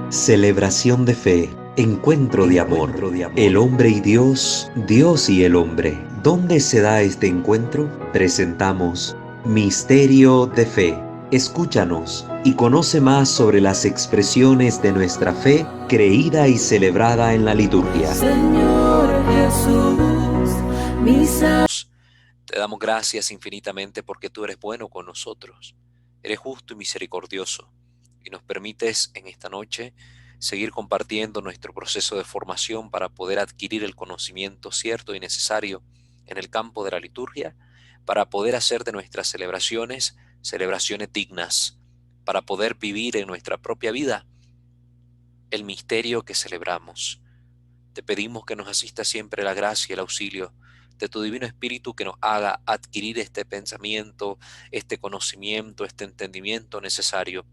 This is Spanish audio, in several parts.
Celebración de fe, encuentro de amor. El hombre y Dios, Dios y el hombre. ¿Dónde se da este encuentro? Presentamos Misterio de Fe. Escúchanos y conoce más sobre las expresiones de nuestra fe creída y celebrada en la liturgia. Señor Jesús, mi Te damos gracias infinitamente porque tú eres bueno con nosotros. Eres justo y misericordioso y nos permites en esta noche seguir compartiendo nuestro proceso de formación para poder adquirir el conocimiento cierto y necesario en el campo de la liturgia, para poder hacer de nuestras celebraciones celebraciones dignas, para poder vivir en nuestra propia vida el misterio que celebramos. Te pedimos que nos asista siempre la gracia y el auxilio de tu Divino Espíritu, que nos haga adquirir este pensamiento, este conocimiento, este entendimiento necesario.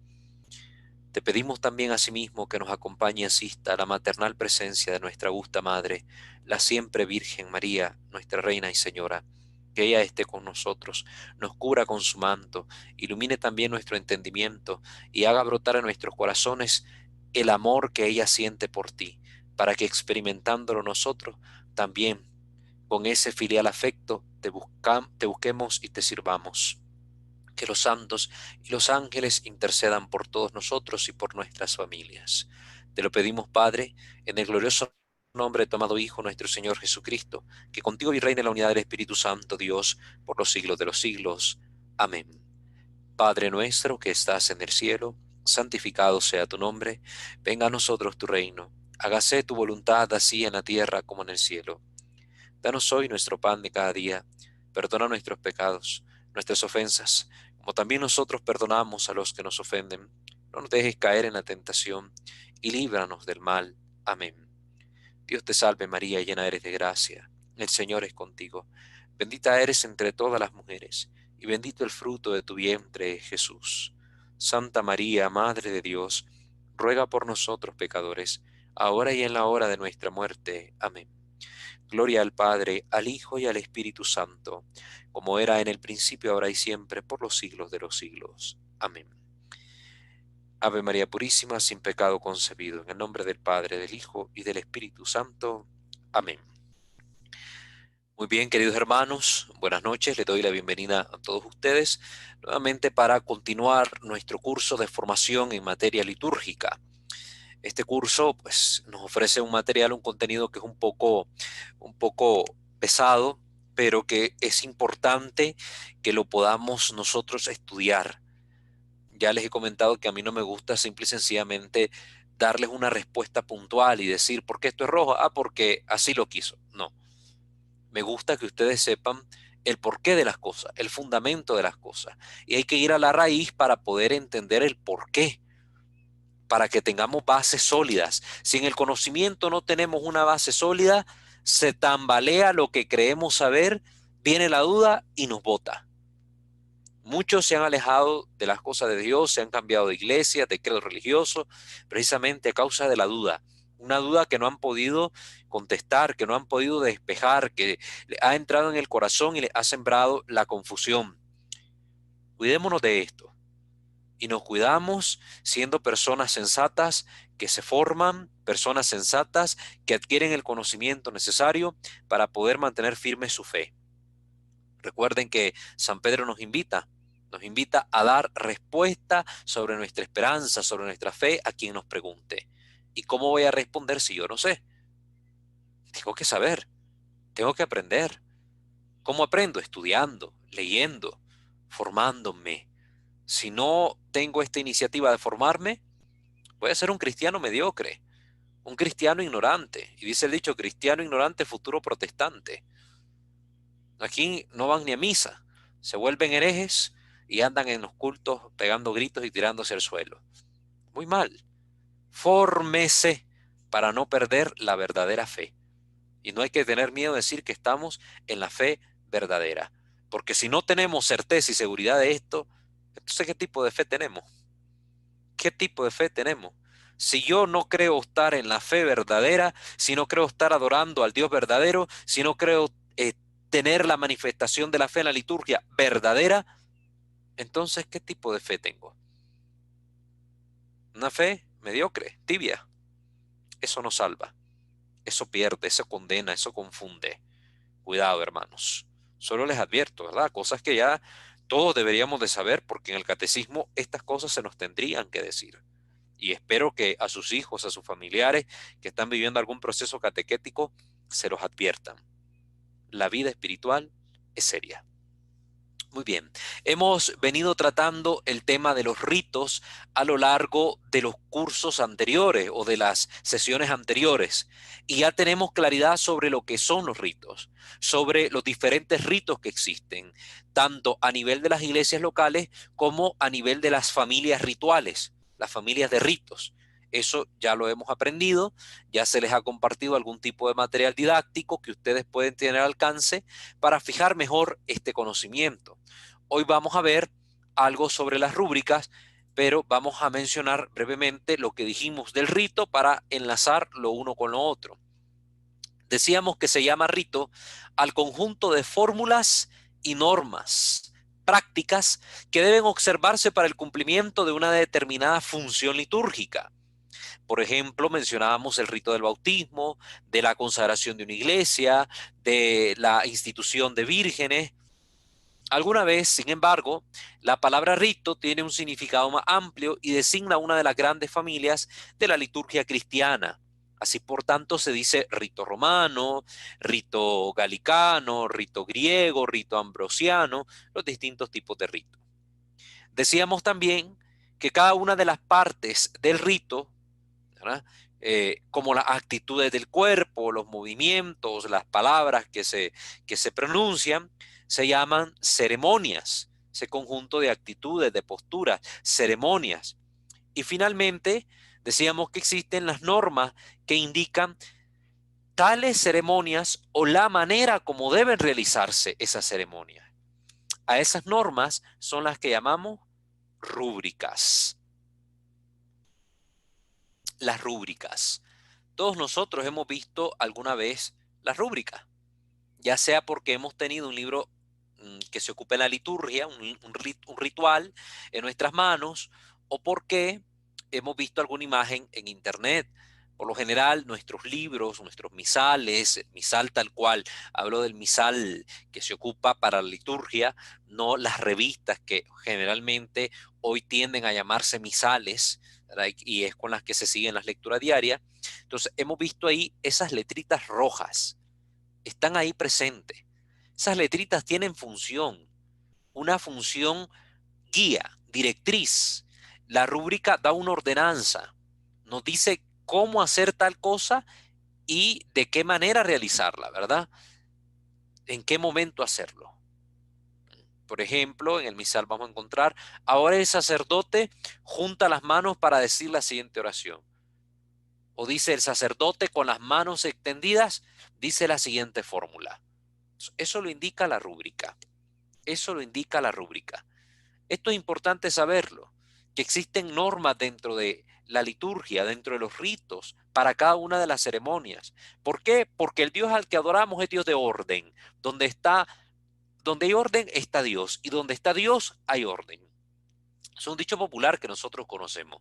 Te pedimos también asimismo que nos acompañe y asista a la maternal presencia de nuestra augusta Madre, la siempre Virgen María, nuestra Reina y Señora. Que ella esté con nosotros, nos cubra con su manto, ilumine también nuestro entendimiento y haga brotar en nuestros corazones el amor que ella siente por ti, para que experimentándolo nosotros también con ese filial afecto te busquemos y te sirvamos. Que los santos y los ángeles intercedan por todos nosotros y por nuestras familias. Te lo pedimos, Padre, en el glorioso nombre de tu amado Hijo, nuestro Señor Jesucristo, que contigo y reina en la unidad del Espíritu Santo, Dios, por los siglos de los siglos. Amén. Padre nuestro que estás en el cielo, santificado sea tu nombre, venga a nosotros tu reino, hágase tu voluntad así en la tierra como en el cielo. Danos hoy nuestro pan de cada día, perdona nuestros pecados, nuestras ofensas, como también nosotros perdonamos a los que nos ofenden. No nos dejes caer en la tentación y líbranos del mal. Amén. Dios te salve María, llena eres de gracia, el Señor es contigo. Bendita eres entre todas las mujeres, y bendito el fruto de tu vientre, Jesús. Santa María, Madre de Dios, ruega por nosotros pecadores, ahora y en la hora de nuestra muerte. Amén. Gloria al Padre, al Hijo y al Espíritu Santo, como era en el principio, ahora y siempre, por los siglos de los siglos. Amén. Ave María Purísima, sin pecado concebido, en el nombre del Padre, del Hijo y del Espíritu Santo. Amén. Muy bien, queridos hermanos, buenas noches. Les doy la bienvenida a todos ustedes nuevamente para continuar nuestro curso de formación en materia litúrgica. Este curso pues, nos ofrece un material, un contenido que es un poco pesado, pero que es importante que lo podamos nosotros estudiar. Ya les he comentado que a mí no me gusta simple y sencillamente darles una respuesta puntual y decir, ¿por qué esto es rojo? Ah, porque así lo quiso. No, me gusta que ustedes sepan el porqué de las cosas, el fundamento de las cosas. Y hay que ir a la raíz para poder entender el porqué, para que tengamos bases sólidas. Si en el conocimiento no tenemos una base sólida, se tambalea lo que creemos saber, viene la duda y nos bota. Muchos se han alejado de las cosas de Dios, se han cambiado de iglesia, de credo religioso, precisamente a causa de la duda. Una duda que no han podido contestar, que no han podido despejar, que ha entrado en el corazón y le ha sembrado la confusión. Cuidémonos de esto y nos cuidamos siendo personas sensatas que se forman, personas sensatas que adquieren el conocimiento necesario para poder mantener firme su fe. Recuerden que San Pedro nos invita a dar respuesta sobre nuestra esperanza, sobre nuestra fe a quien nos pregunte. ¿Y cómo voy a responder si yo no sé? Tengo que saber, tengo que aprender. ¿Cómo aprendo? Estudiando, leyendo, formándome. Si no tengo esta iniciativa de formarme, voy a ser un cristiano mediocre, un cristiano ignorante. Y dice el dicho, cristiano ignorante, futuro protestante. Aquí no van ni a misa, se vuelven herejes y andan en los cultos pegando gritos y tirándose al suelo. Muy mal. Fórmese para no perder la verdadera fe. Y no hay que tener miedo de decir que estamos en la fe verdadera. Porque si no tenemos certeza y seguridad de esto, entonces ¿qué tipo de fe tenemos? ¿Qué tipo de fe tenemos? Si yo no creo estar en la fe verdadera, si no creo estar adorando al Dios verdadero, si no creo tener la manifestación de la fe en la liturgia verdadera, entonces ¿qué tipo de fe tengo? Una fe mediocre, tibia. Eso no salva, eso pierde, eso condena, eso confunde. Cuidado, hermanos. Solo les advierto, ¿verdad? Cosas que ya todos deberíamos de saber, porque en el catecismo estas cosas se nos tendrían que decir. Y espero que a sus hijos, a sus familiares que están viviendo algún proceso catequético, se los adviertan. La vida espiritual es seria. Muy bien, hemos venido tratando el tema de los ritos a lo largo de los cursos anteriores o de las sesiones anteriores y ya tenemos claridad sobre lo que son los ritos, sobre los diferentes ritos que existen, tanto a nivel de las iglesias locales como a nivel de las familias rituales, las familias de ritos. Eso ya lo hemos aprendido, ya se les ha compartido algún tipo de material didáctico que ustedes pueden tener al alcance para fijar mejor este conocimiento. Hoy vamos a ver algo sobre las rúbricas, pero vamos a mencionar brevemente lo que dijimos del rito para enlazar lo uno con lo otro. Decíamos que se llama rito al conjunto de fórmulas y normas prácticas que deben observarse para el cumplimiento de una determinada función litúrgica. Por ejemplo, mencionábamos el rito del bautismo, de la consagración de una iglesia, de la institución de vírgenes. Alguna vez, sin embargo, la palabra rito tiene un significado más amplio y designa una de las grandes familias de la liturgia cristiana. Así, por tanto, se dice rito romano, rito galicano, rito griego, rito ambrosiano, los distintos tipos de rito. Decíamos también que cada una de las partes del rito, ¿verdad? Como las actitudes del cuerpo, los movimientos, las palabras que se pronuncian, se llaman ceremonias, ese conjunto de actitudes, de posturas, ceremonias. Y finalmente, decíamos que existen las normas que indican tales ceremonias o la manera como deben realizarse esas ceremonias. A esas normas son las que llamamos rúbricas. Las rúbricas. Todos nosotros hemos visto alguna vez las rúbricas, ya sea porque hemos tenido un libro que se ocupa en la liturgia, un ritual en nuestras manos, o porque hemos visto alguna imagen en internet. Por lo general, nuestros libros, nuestros misales, misal tal cual, hablo del misal que se ocupa para la liturgia, no las revistas que generalmente hoy tienden a llamarse misales, ¿verdad? Y es con las que se siguen las lecturas diarias. Entonces, hemos visto ahí esas letritas rojas, están ahí presentes. Esas letritas tienen función, una función guía, directriz. La rúbrica da una ordenanza, nos dice cómo hacer tal cosa y de qué manera realizarla, ¿verdad? En qué momento hacerlo. Por ejemplo, en el misal vamos a encontrar, ahora el sacerdote junta las manos para decir la siguiente oración. O dice el sacerdote con las manos extendidas, dice la siguiente fórmula. Eso lo indica la rúbrica. Eso lo indica la rúbrica. Esto es importante saberlo, que existen normas dentro de la liturgia, dentro de los ritos, para cada una de las ceremonias. ¿Por qué? Porque el Dios al que adoramos es Dios de orden. Donde hay orden está Dios, y donde está Dios hay orden. Es un dicho popular que nosotros conocemos.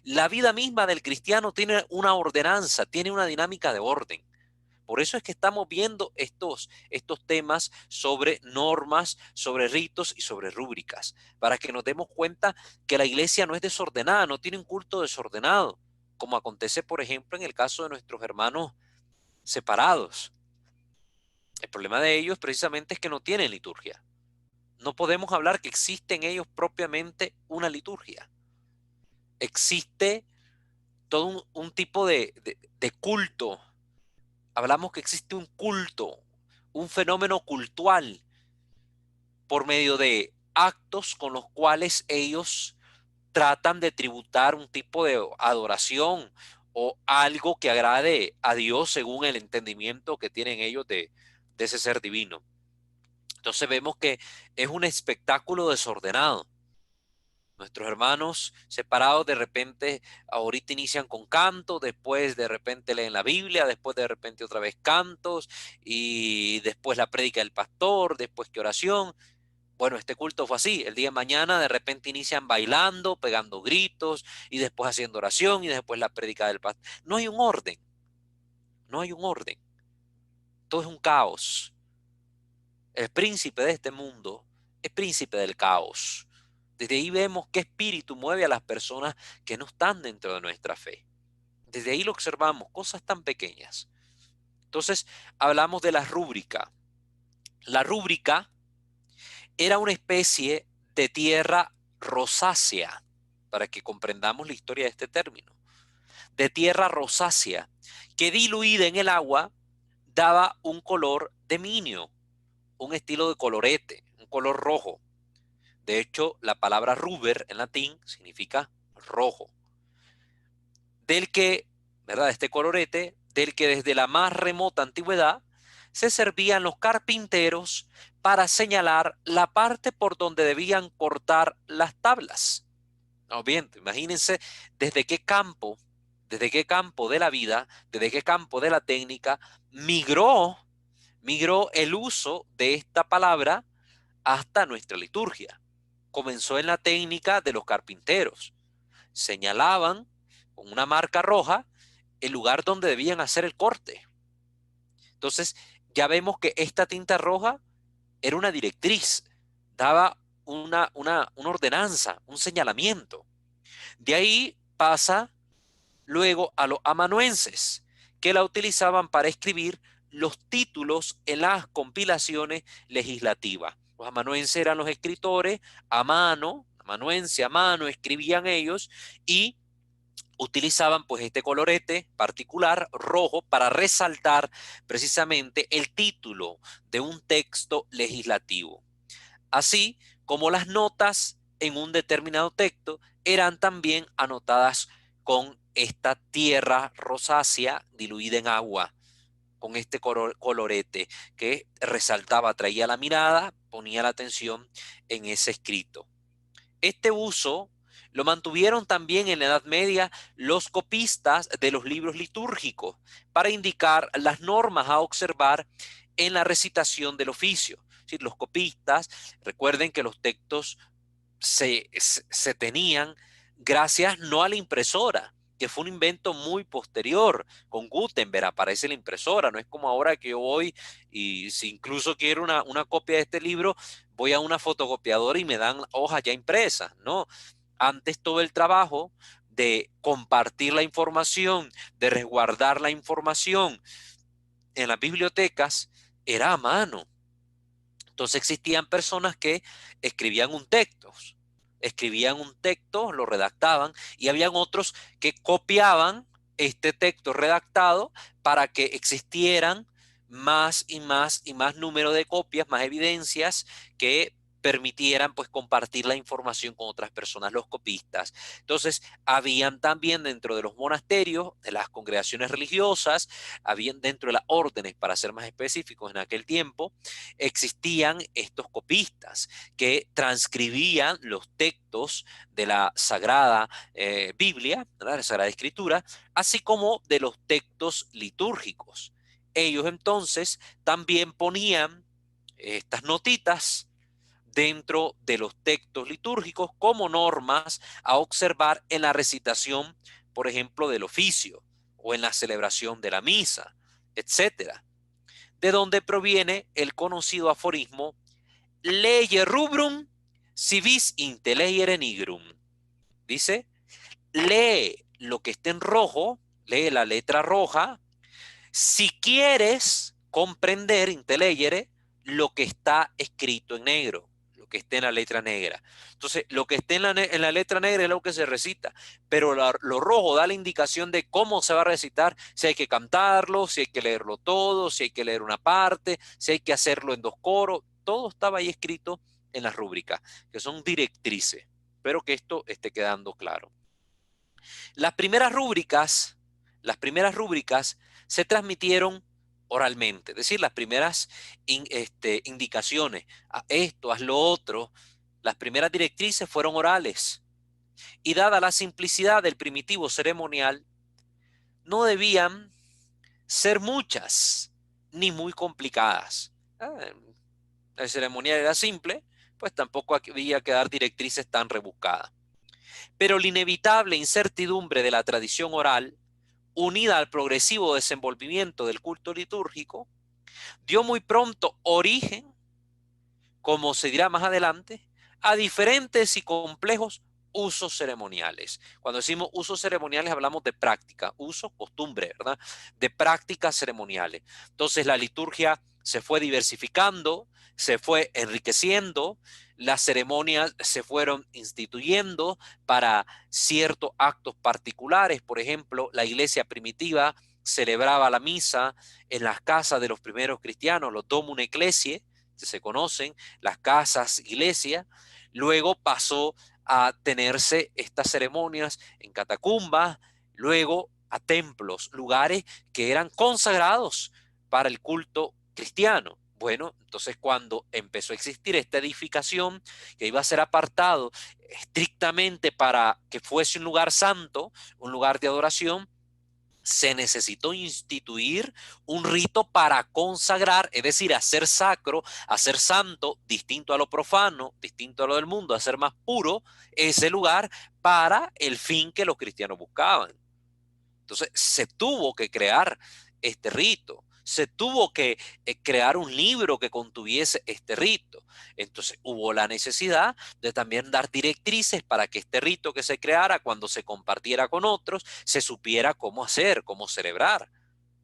La vida misma del cristiano tiene una ordenanza, tiene una dinámica de orden. Por eso es que estamos viendo estos temas sobre normas, sobre ritos y sobre rúbricas, para que nos demos cuenta que la iglesia no es desordenada, no tiene un culto desordenado, como acontece, por ejemplo, en el caso de nuestros hermanos separados. El problema de ellos precisamente es que no tienen liturgia. No podemos hablar que existe en ellos propiamente una liturgia. Existe todo un tipo de culto. Hablamos que existe un culto, un fenómeno cultual por medio de actos con los cuales ellos tratan de tributar un tipo de adoración o algo que agrade a Dios según el entendimiento que tienen ellos de ese ser divino. Entonces vemos que es un espectáculo desordenado. Nuestros hermanos separados de repente ahorita inician con canto, después de repente leen la Biblia, después de repente otra vez cantos y después la prédica del pastor, después que oración. Bueno, este culto fue así. El día de mañana de repente inician bailando, pegando gritos y después haciendo oración y después la prédica del pastor. No hay un orden, no hay un orden. Todo es un caos. El príncipe de este mundo es príncipe del caos. Desde ahí vemos qué espíritu mueve a las personas que no están dentro de nuestra fe. Desde ahí lo observamos, cosas tan pequeñas. Entonces, hablamos de la rúbrica. La rúbrica era una especie de tierra rosácea, para que comprendamos la historia de este término, de tierra rosácea, que diluida en el agua daba un color de minio, un estilo de colorete, un color rojo. De hecho, la palabra ruber en latín significa rojo. Del que, ¿verdad? Este colorete, del que desde la más remota antigüedad se servían los carpinteros para señalar la parte por donde debían cortar las tablas. No, bien, imagínense desde qué campo de la vida, desde qué campo de la técnica migró el uso de esta palabra hasta nuestra liturgia. Comenzó en la técnica de los carpinteros. Señalaban con una marca roja el lugar donde debían hacer el corte. Entonces, ya vemos que esta tinta roja era una directriz, daba una ordenanza, un señalamiento. De ahí pasa luego a los amanuenses, que la utilizaban para escribir los títulos en las compilaciones legislativas. Los amanuenses eran los escritores a mano, amanuense a mano, escribían ellos y utilizaban pues este colorete particular rojo para resaltar precisamente el título de un texto legislativo. Así como las notas en un determinado texto eran también anotadas con esta tierra rosácea diluida en agua, con este colorete que resaltaba, traía la mirada, ponía la atención en ese escrito. Este uso lo mantuvieron también en la Edad Media los copistas de los libros litúrgicos para indicar las normas a observar en la recitación del oficio. Es los copistas, recuerden que los textos se tenían gracias no a la impresora, que fue un invento muy posterior. Con Gutenberg aparece la impresora, no es como ahora que yo voy y si incluso quiero una copia de este libro, voy a una fotocopiadora y me dan hojas ya impresas, ¿no? Antes todo el trabajo de compartir la información, de resguardar la información en las bibliotecas era a mano. Entonces existían personas que escribían un texto, lo redactaban, y habían otros que copiaban este texto redactado para que existieran más y más y más número de copias, más evidencias que permitieran pues compartir la información con otras personas, los copistas. Entonces, habían también dentro de los monasterios, de las congregaciones religiosas, habían dentro de las órdenes, para ser más específicos en aquel tiempo, existían estos copistas que transcribían los textos de la Sagrada Biblia, ¿verdad? La Sagrada Escritura, así como de los textos litúrgicos. Ellos entonces también ponían estas notitas dentro de los textos litúrgicos como normas a observar en la recitación, por ejemplo, del oficio o en la celebración de la misa, etcétera. De donde proviene el conocido aforismo leye rubrum si vis intellegere nigrum. Dice, lee lo que esté en rojo, lee la letra roja, si quieres comprender, intellegere, lo que está escrito en negro, lo que esté en la letra negra. Entonces, lo que esté en la letra negra es lo que se recita, pero lo rojo da la indicación de cómo se va a recitar, si hay que cantarlo, si hay que leerlo todo, si hay que leer una parte, si hay que hacerlo en dos coros. Todo estaba ahí escrito en las rúbricas, que son directrices. Espero que esto esté quedando claro. Las primeras rúbricas, las primeras rúbricas se transmitieron oralmente, es decir, las primeras indicaciones, a esto, haz lo otro, las primeras directrices fueron orales. Y dada la simplicidad del primitivo ceremonial, no debían ser muchas ni muy complicadas. El ceremonial era simple, pues tampoco había que dar directrices tan rebuscadas. Pero la inevitable incertidumbre de la tradición oral, unida al progresivo desenvolvimiento del culto litúrgico, dio muy pronto origen, como se dirá más adelante, a diferentes y complejos usos ceremoniales. Cuando decimos usos ceremoniales hablamos de práctica, uso, costumbre, ¿verdad? De prácticas ceremoniales. Entonces la liturgia se fue diversificando, se fue enriqueciendo, las ceremonias se fueron instituyendo para ciertos actos particulares. Por ejemplo, la iglesia primitiva celebraba la misa en las casas de los primeros cristianos, los domum ecclesiae, que se conocen, las casas, iglesias. Luego pasó a tenerse estas ceremonias en catacumbas, luego a templos, lugares que eran consagrados para el culto cristiano. Bueno, entonces cuando empezó a existir esta edificación que iba a ser apartado estrictamente para que fuese un lugar santo, un lugar de adoración, se necesitó instituir un rito para consagrar, es decir, hacer sacro, hacer santo, distinto a lo profano, distinto a lo del mundo, hacer más puro ese lugar para el fin que los cristianos buscaban. Entonces se tuvo que crear este rito, se tuvo que crear un libro que contuviese este rito. Entonces hubo la necesidad de también dar directrices para que este rito que se creara, cuando se compartiera con otros, se supiera cómo hacer, cómo celebrar.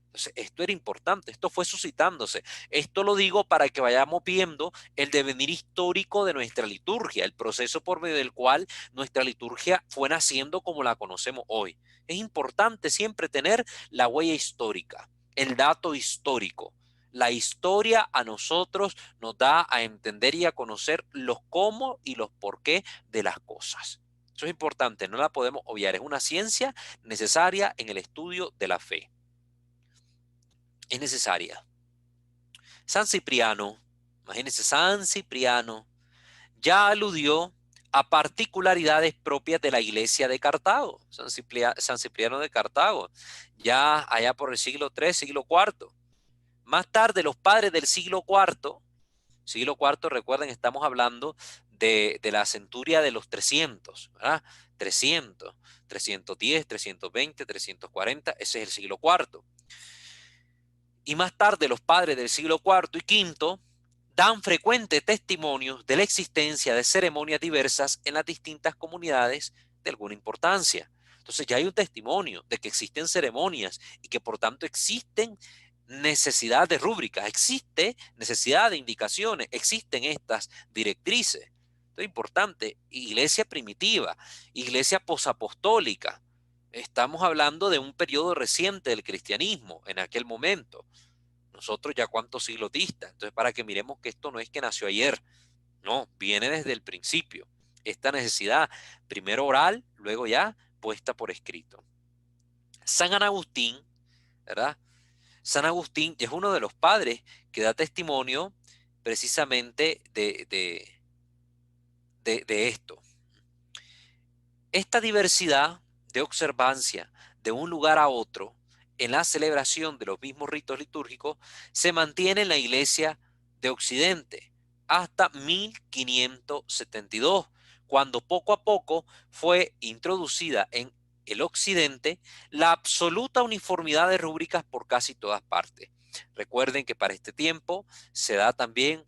Entonces, esto era importante, esto fue suscitándose. Esto lo digo para que vayamos viendo el devenir histórico de nuestra liturgia, el proceso por medio del cual nuestra liturgia fue naciendo como la conocemos hoy. Es importante siempre tener la huella histórica, el dato histórico. La historia a nosotros nos da a entender y a conocer los cómo y los por qué de las cosas. Eso es importante, no la podemos obviar. Es una ciencia necesaria en el estudio de la fe. Es necesaria. San Cipriano, imagínense, San Cipriano ya aludió a particularidades propias de la iglesia de Cartago, San Cipriano de Cartago, ya allá por el siglo III, siglo IV. Más tarde, los padres del siglo IV, recuerden, estamos hablando de la centuria de los 300, ¿verdad? 300, 310, 320, 340, ese es el siglo IV. Y más tarde los padres del siglo IV y V dan frecuentes testimonios de la existencia de ceremonias diversas en las distintas comunidades de alguna importancia. Entonces ya hay un testimonio de que existen ceremonias y que por tanto existen necesidad de rúbricas, existe necesidad de indicaciones, existen estas directrices. Esto es importante. Iglesia primitiva, iglesia posapostólica. Estamos hablando de un periodo reciente del cristianismo en aquel momento. Nosotros ya cuántos siglos dista. Entonces, para que miremos que esto no es que nació ayer. No, viene desde el principio. Esta necesidad, primero oral, luego ya puesta por escrito. San Agustín, ¿verdad? San Agustín es uno de los padres que da testimonio precisamente de esto. Esta diversidad de observancia de un lugar a otro en la celebración de los mismos ritos litúrgicos se mantiene en la Iglesia de Occidente hasta 1572, cuando poco a poco fue introducida en el Occidente la absoluta uniformidad de rúbricas por casi todas partes. Recuerden que para este tiempo se da también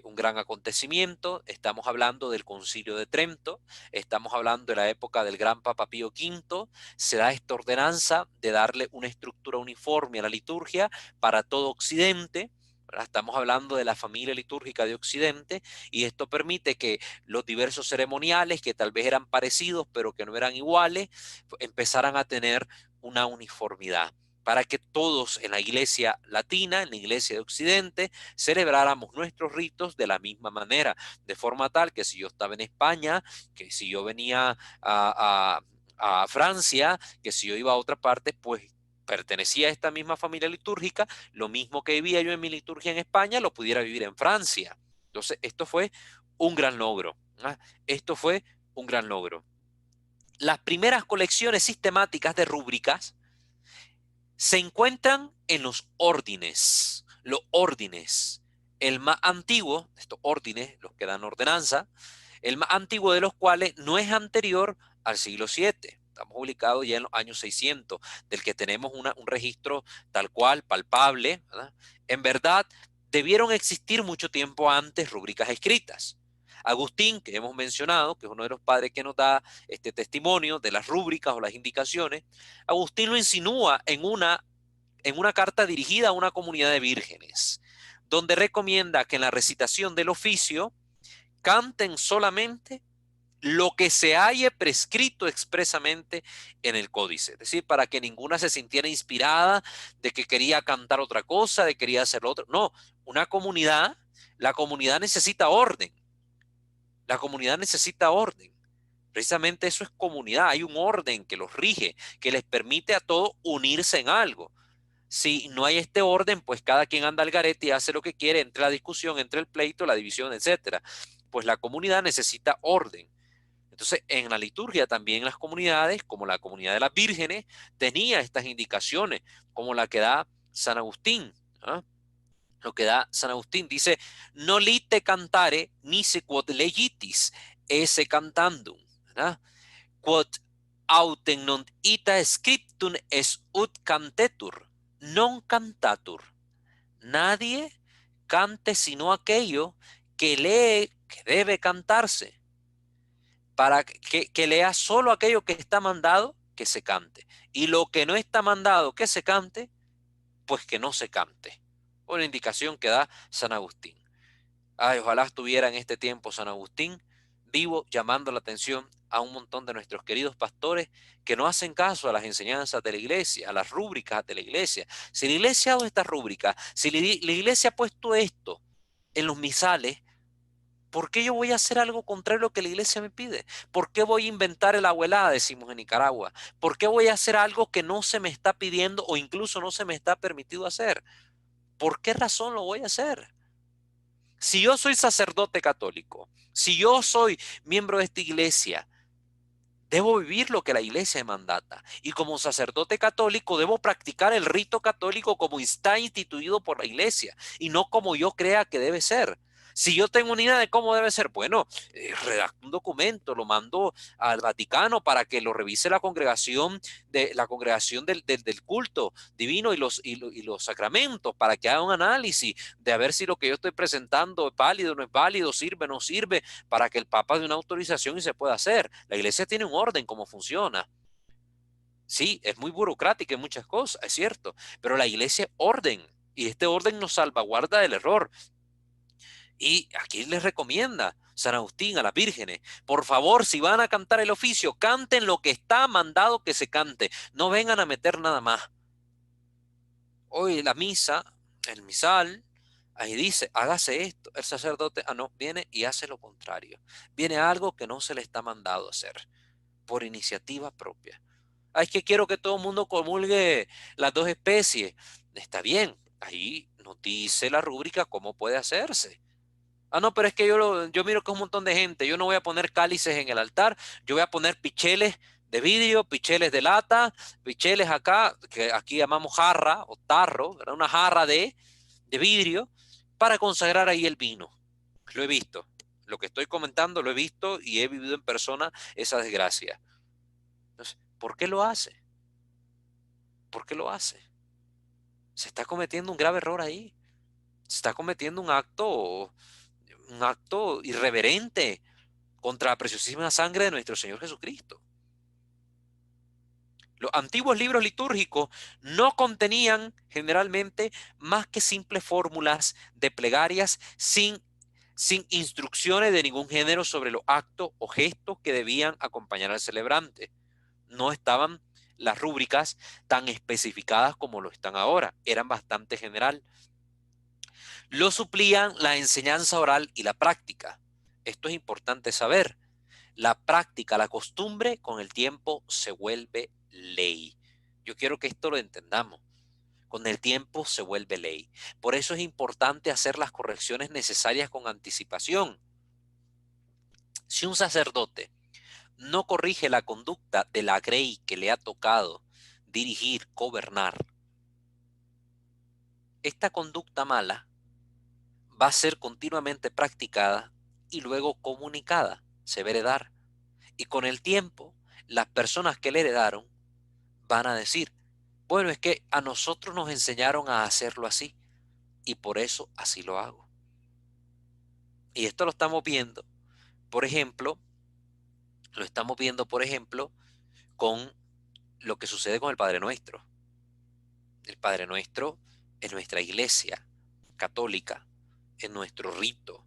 un gran acontecimiento. Estamos hablando del Concilio de Trento, estamos hablando de la época del gran Papa Pío V. Se da esta ordenanza de darle una estructura uniforme a la liturgia para todo Occidente. Estamos hablando de la familia litúrgica de Occidente y esto permite que los diversos ceremoniales que tal vez eran parecidos pero que no eran iguales empezaran a tener una uniformidad, para que todos en la iglesia latina, en la iglesia de Occidente, celebráramos nuestros ritos de la misma manera, de forma tal que si yo estaba en España, que si yo venía a Francia, que si yo iba a otra parte, pues pertenecía a esta misma familia litúrgica, lo mismo que vivía yo en mi liturgia en España, lo pudiera vivir en Francia. Entonces, esto fue un gran logro. ¿Ah? Esto fue un gran logro. Las primeras colecciones sistemáticas de rúbricas se encuentran en los órdenes el más antiguo, estos órdenes, los que dan ordenanza, el más antiguo de los cuales no es anterior al siglo VII. Estamos ubicados ya en los años 600, del que tenemos un registro tal cual, palpable, ¿verdad? En verdad, debieron existir mucho tiempo antes rúbricas escritas. Agustín, que hemos mencionado, que es uno de los padres que nos da este testimonio de las rúbricas o las indicaciones, Agustín lo insinúa en una carta dirigida a una comunidad de vírgenes, donde recomienda que en la recitación del oficio canten solamente lo que se haya prescrito expresamente en el códice. Es decir, para que ninguna se sintiera inspirada de que quería cantar otra cosa, de que quería hacer lo otro. No, una comunidad, la comunidad necesita orden. La comunidad necesita orden. Precisamente eso es comunidad. Hay un orden que los rige, que les permite a todos unirse en algo. Si no hay este orden, pues cada quien anda al garete y hace lo que quiere, entre la discusión, entre el pleito, la división, etcétera. Pues la comunidad necesita orden. Entonces, en la liturgia también las comunidades, como la comunidad de las vírgenes, tenía estas indicaciones, como la que da San Agustín. ¿Ah? Lo que da San Agustín dice, no lite cantare nisi quod legitis, esse cantandum. ¿Verdad? Quod autem non ita scriptum es ut cantetur, non cantatur. Nadie cante sino aquello que lee que debe cantarse, para que lea solo aquello que está mandado que se cante. Y lo que no está mandado que se cante, pues que no se cante. Una indicación que da San Agustín. Ay, ojalá estuviera en este tiempo San Agustín vivo, llamando la atención a un montón de nuestros queridos pastores que no hacen caso a las enseñanzas de la iglesia, a las rúbricas de la iglesia. Si la iglesia ha dado esta rúbrica, si la iglesia ha puesto esto en los misales, ¿por qué yo voy a hacer algo contrario a lo que la iglesia me pide? ¿Por qué voy a inventar el abuelada, decimos en Nicaragua? ¿Por qué voy a hacer algo que no se me está pidiendo o incluso no se me está permitido hacer? ¿Por qué razón lo voy a hacer? Si yo soy sacerdote católico, si yo soy miembro de esta iglesia, debo vivir lo que la iglesia me mandata. Y como sacerdote católico, debo practicar el rito católico como está instituido por la iglesia y no como yo crea que debe ser. Si yo tengo una idea de cómo debe ser, bueno, redacto un documento, lo mando al Vaticano para que lo revise la congregación del culto divino y los sacramentos, para que haga un análisis de a ver si lo que yo estoy presentando es válido o no es válido, sirve o no sirve, para que el Papa dé una autorización y se pueda hacer. La iglesia tiene un orden, cómo funciona. Sí, es muy burocrática en muchas cosas, es cierto, pero la iglesia es orden y este orden nos salvaguarda del error. Y aquí les recomienda San Agustín a las vírgenes, por favor, si van a cantar el oficio, canten lo que está mandado que se cante, no vengan a meter nada más. Hoy la misa, el misal, ahí dice, hágase esto. El sacerdote, no, viene y hace lo contrario. Viene algo que no se le está mandado hacer, por iniciativa propia. Es que quiero que todo el mundo comulgue las dos especies. Está bien, ahí nos dice la rúbrica cómo puede hacerse. No, pero es que yo miro que es un montón de gente. Yo no voy a poner cálices en el altar. Yo voy a poner picheles de vidrio, picheles de lata, picheles acá, que aquí llamamos jarra o tarro, ¿verdad? Una jarra de vidrio, para consagrar ahí el vino. Lo he visto. Lo que estoy comentando lo he visto y he vivido en persona esa desgracia. Entonces, ¿por qué lo hace? ¿Por qué lo hace? Se está cometiendo un grave error ahí. Se está cometiendo un acto irreverente contra la preciosísima sangre de nuestro Señor Jesucristo. Los antiguos libros litúrgicos no contenían generalmente más que simples fórmulas de plegarias sin instrucciones de ningún género sobre los actos o gestos que debían acompañar al celebrante. No estaban las rúbricas tan especificadas como lo están ahora, eran bastante general. Lo suplían la enseñanza oral y la práctica. Esto es importante saber. La práctica, la costumbre, con el tiempo se vuelve ley. Yo quiero que esto lo entendamos. Con el tiempo se vuelve ley. Por eso es importante hacer las correcciones necesarias con anticipación. Si un sacerdote no corrige la conducta de la grey que le ha tocado dirigir, gobernar, esta conducta mala va a ser continuamente practicada y luego comunicada, se va a heredar. Y con el tiempo, las personas que le heredaron van a decir, bueno, es que a nosotros nos enseñaron a hacerlo así y por eso así lo hago. Y esto lo estamos viendo, por ejemplo, con lo que sucede con el Padre Nuestro. El Padre Nuestro en nuestra iglesia católica, en nuestro rito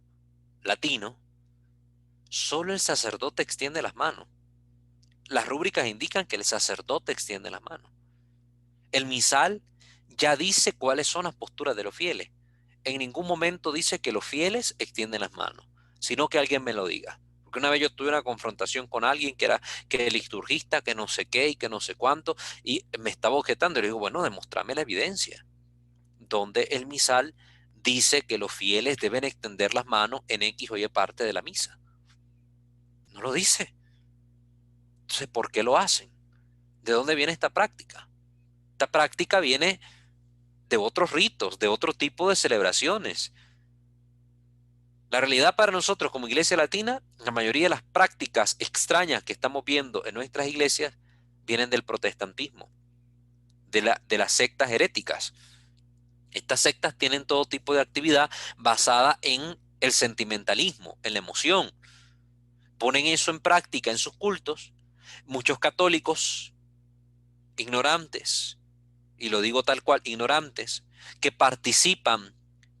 latino, solo el sacerdote extiende las manos. Las rúbricas indican que el sacerdote extiende las manos. El misal ya dice cuáles son las posturas de los fieles. En ningún momento dice que los fieles extienden las manos, sino que alguien me lo diga. Porque una vez yo tuve una confrontación con alguien que era que liturgista, que no sé qué y que no sé cuánto, y me estaba objetando. Y le digo, bueno, demostrame la evidencia, donde el misal dice que los fieles deben extender las manos en X o Y parte de la misa. No lo dice. Entonces, ¿por qué lo hacen? ¿De dónde viene esta práctica? Esta práctica viene de otros ritos, de otro tipo de celebraciones. La realidad para nosotros como Iglesia Latina, la mayoría de las prácticas extrañas que estamos viendo en nuestras iglesias vienen del protestantismo, de las sectas heréticas. Estas sectas tienen todo tipo de actividad basada en el sentimentalismo, en la emoción. Ponen eso en práctica en sus cultos. Muchos católicos ignorantes, y lo digo tal cual, ignorantes, que participan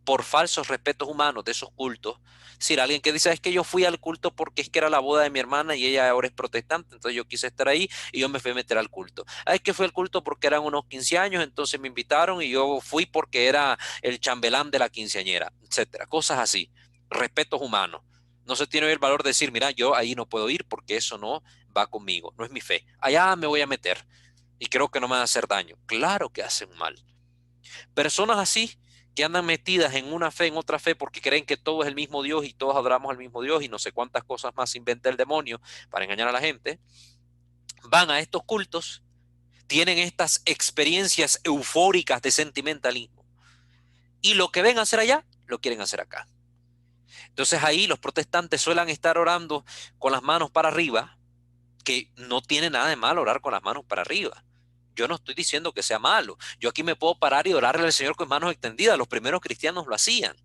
por falsos respetos humanos de esos cultos. Es decir, alguien que dice, es que yo fui al culto porque es que era la boda de mi hermana y ella ahora es protestante, entonces yo quise estar ahí y yo me fui a meter al culto. Ah, es que fui al culto porque eran unos 15 años, entonces me invitaron y yo fui porque era el chambelán de la quinceañera, etcétera. Cosas así, respetos humanos. No se tiene el valor de decir, mira, yo ahí no puedo ir porque eso no va conmigo, no es mi fe. Allá me voy a meter y creo que no me van a hacer daño. Claro que hacen mal. Personas así que andan metidas en una fe, en otra fe, porque creen que todo es el mismo Dios y todos adoramos al mismo Dios y no sé cuántas cosas más inventa el demonio para engañar a la gente, van a estos cultos, tienen estas experiencias eufóricas de sentimentalismo y lo que ven hacer allá, lo quieren hacer acá. Entonces ahí los protestantes suelen estar orando con las manos para arriba, que no tiene nada de malo orar con las manos para arriba. Yo no estoy diciendo que sea malo. Yo aquí me puedo parar y orarle al Señor con manos extendidas. Los primeros cristianos lo hacían.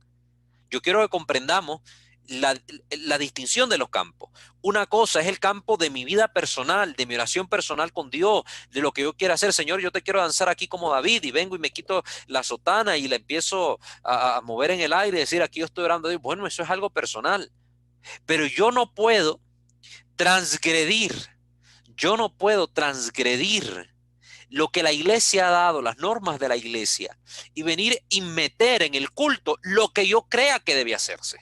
Yo quiero que comprendamos la, la distinción de los campos. Una cosa es el campo de mi vida personal, de mi oración personal con Dios, de lo que yo quiero hacer. Señor, yo te quiero danzar aquí como David y vengo y me quito la sotana y la empiezo a mover en el aire y decir, aquí yo estoy orando a Dios. Bueno, eso es algo personal. Pero transgredir, yo no puedo transgredir lo que la iglesia ha dado, las normas de la iglesia, y venir y meter en el culto lo que yo crea que debe hacerse.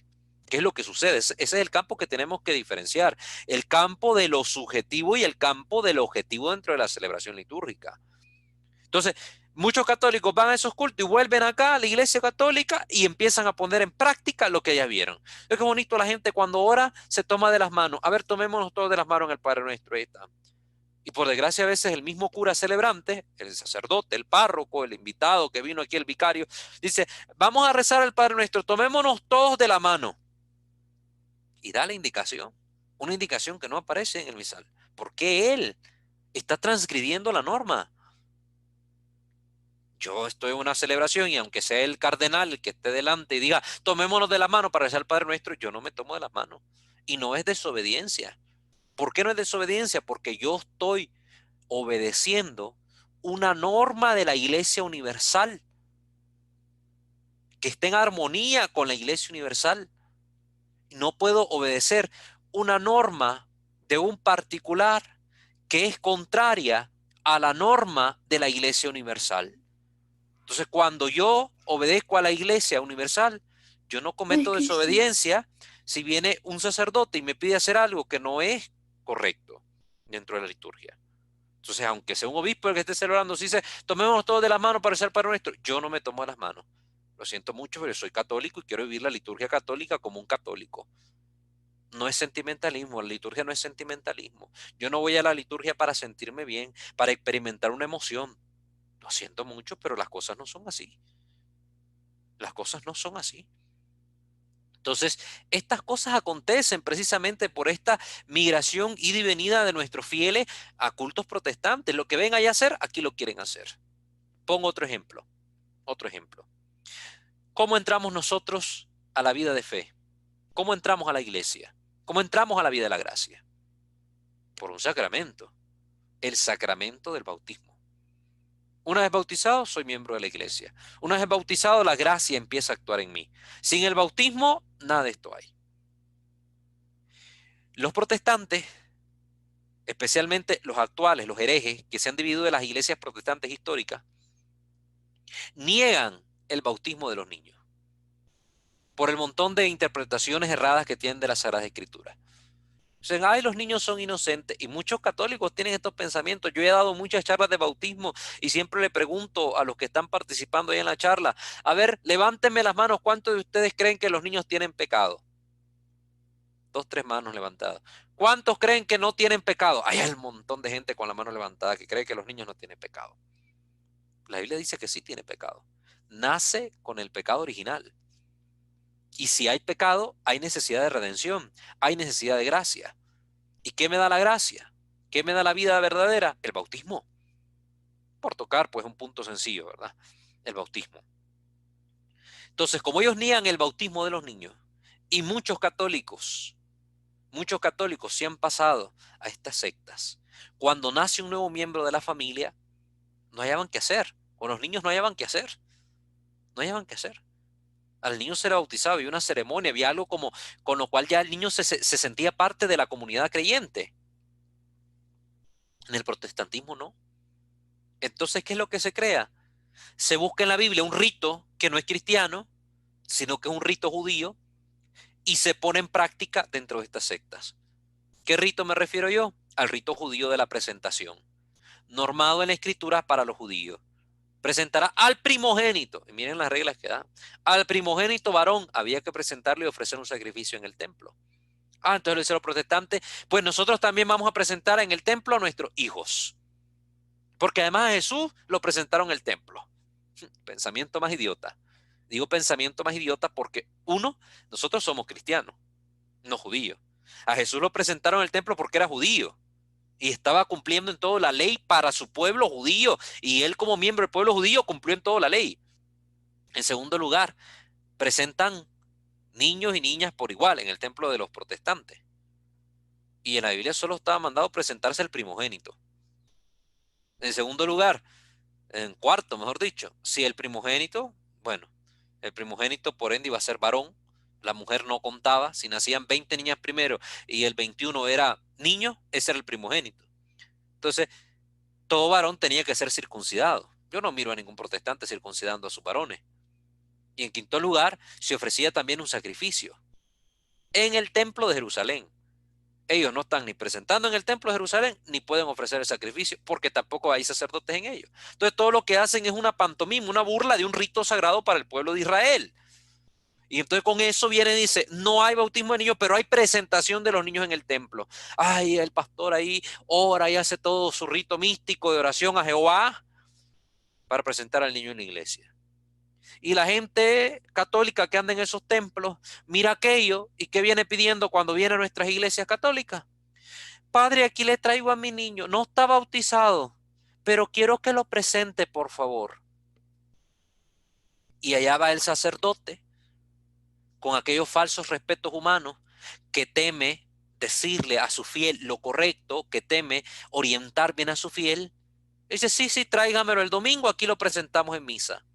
¿Qué es lo que sucede? Ese es el campo que tenemos que diferenciar, el campo de lo subjetivo y el campo de lo objetivo dentro de la celebración litúrgica. Entonces, muchos católicos van a esos cultos y vuelven acá a la iglesia católica y empiezan a poner en práctica lo que ya vieron. Es que bonito la gente cuando ora se toma de las manos. A ver, tomémonos todos de las manos en el Padre Nuestro. Ahí está. Y por desgracia a veces el mismo cura celebrante, el sacerdote, el párroco, el invitado que vino aquí, el vicario, dice, vamos a rezar al Padre Nuestro, tomémonos todos de la mano. Y da la indicación, una indicación que no aparece en el misal. Porque él está transgrediendo la norma. Yo estoy en una celebración y aunque sea el cardenal el que esté delante y diga, tomémonos de la mano para rezar al Padre Nuestro, yo no me tomo de las manos. Y no es desobediencia. ¿Por qué no es desobediencia? Porque yo estoy obedeciendo una norma de la Iglesia Universal que está en armonía con la Iglesia Universal. No puedo obedecer una norma de un particular que es contraria a la norma de la Iglesia Universal. Entonces, cuando yo obedezco a la Iglesia Universal, yo no cometo desobediencia si viene un sacerdote y me pide hacer algo que no es correcto dentro de la liturgia. Entonces, aunque sea un obispo el que esté celebrando, si dice, tomémonos todos de las manos para rezar Padre Nuestro, yo no me tomo de las manos. Lo siento mucho, pero soy católico y quiero vivir la liturgia católica como un católico. No es sentimentalismo, la liturgia no es sentimentalismo. Yo no voy a la liturgia para sentirme bien, para experimentar una emoción. Lo siento mucho, pero las cosas no son así. Las cosas no son así. Entonces, estas cosas acontecen precisamente por esta migración ida y venida de nuestros fieles a cultos protestantes. Lo que ven allá hacer, aquí lo quieren hacer. Pongo otro ejemplo, otro ejemplo. ¿Cómo entramos nosotros a la vida de fe? ¿Cómo entramos a la iglesia? ¿Cómo entramos a la vida de la gracia? Por un sacramento, el sacramento del bautismo. Una vez bautizado, soy miembro de la iglesia. Una vez bautizado, la gracia empieza a actuar en mí. Sin el bautismo, nada de esto hay. Los protestantes, especialmente los actuales, los herejes, que se han dividido de las iglesias protestantes históricas, niegan el bautismo de los niños por el montón de interpretaciones erradas que tienen de las Sagradas Escrituras. Dicen, ay, los niños son inocentes. Y muchos católicos tienen estos pensamientos. Yo he dado muchas charlas de bautismo y siempre le pregunto a los que están participando ahí en la charla, a ver, levántenme las manos, ¿cuántos de ustedes creen que los niños tienen pecado? 2, 3 manos levantadas. ¿Cuántos creen que no tienen pecado? Hay un montón de gente con la mano levantada que cree que los niños no tienen pecado. La Biblia dice que sí tiene pecado. Nace con el pecado original. Y si hay pecado, hay necesidad de redención, hay necesidad de gracia. ¿Y qué me da la gracia? ¿Qué me da la vida verdadera? El bautismo. Por tocar, pues, un punto sencillo, ¿verdad? El bautismo. Entonces, como ellos niegan el bautismo de los niños, y muchos católicos se han pasado a estas sectas, cuando nace un nuevo miembro de la familia, no hallaban qué hacer. O los niños no hallaban qué hacer. No hallaban qué hacer. Al niño se le bautizaba, había una ceremonia, había algo como con lo cual ya el niño se sentía parte de la comunidad creyente. En el protestantismo no. Entonces, ¿qué es lo que se crea? Se busca en la Biblia un rito que no es cristiano, sino que es un rito judío, y se pone en práctica dentro de estas sectas. ¿Qué rito me refiero yo? Al rito judío de la presentación, normado en la escritura para los judíos. Presentará al primogénito, y miren las reglas que da, al primogénito varón había que presentarle y ofrecer un sacrificio en el templo. Entonces lo dicen los protestantes, pues nosotros también vamos a presentar en el templo a nuestros hijos, porque además a Jesús lo presentaron en el templo. Pensamiento más idiota. Digo pensamiento más idiota porque, uno, nosotros somos cristianos, no judíos. A Jesús lo presentaron en el templo porque era judío y estaba cumpliendo en todo la ley para su pueblo judío, y él como miembro del pueblo judío cumplió en toda la ley. En segundo lugar, presentan niños y niñas por igual en el templo de los protestantes. Y en la Biblia solo estaba mandado presentarse el primogénito. En segundo lugar, en cuarto, mejor dicho, si el primogénito, bueno, el primogénito por ende iba a ser varón, la mujer no contaba, si nacían 20 niñas primero y el 21 era niño, ese era el primogénito. Entonces, todo varón tenía que ser circuncidado. Yo no miro a ningún protestante circuncidando a sus varones. Y en quinto lugar, se ofrecía también un sacrificio en el templo de Jerusalén. Ellos no están ni presentando en el templo de Jerusalén, ni pueden ofrecer el sacrificio, porque tampoco hay sacerdotes en ellos. Entonces todo lo que hacen es una pantomima, una burla de un rito sagrado para el pueblo de Israel. Y entonces con eso viene y dice, no hay bautismo de niños, pero hay presentación de los niños en el templo. Ay, el pastor ahí ora y hace todo su rito místico de oración a Jehová para presentar al niño en la iglesia. Y la gente católica que anda en esos templos mira aquello y ¿qué viene pidiendo cuando viene a nuestras iglesias católicas? Padre, aquí le traigo a mi niño, no está bautizado, pero quiero que lo presente, por favor. Y allá va el sacerdote con aquellos falsos respetos humanos que teme decirle a su fiel lo correcto, que teme orientar bien a su fiel. Dice, sí, tráigamelo el domingo, aquí lo presentamos en misa.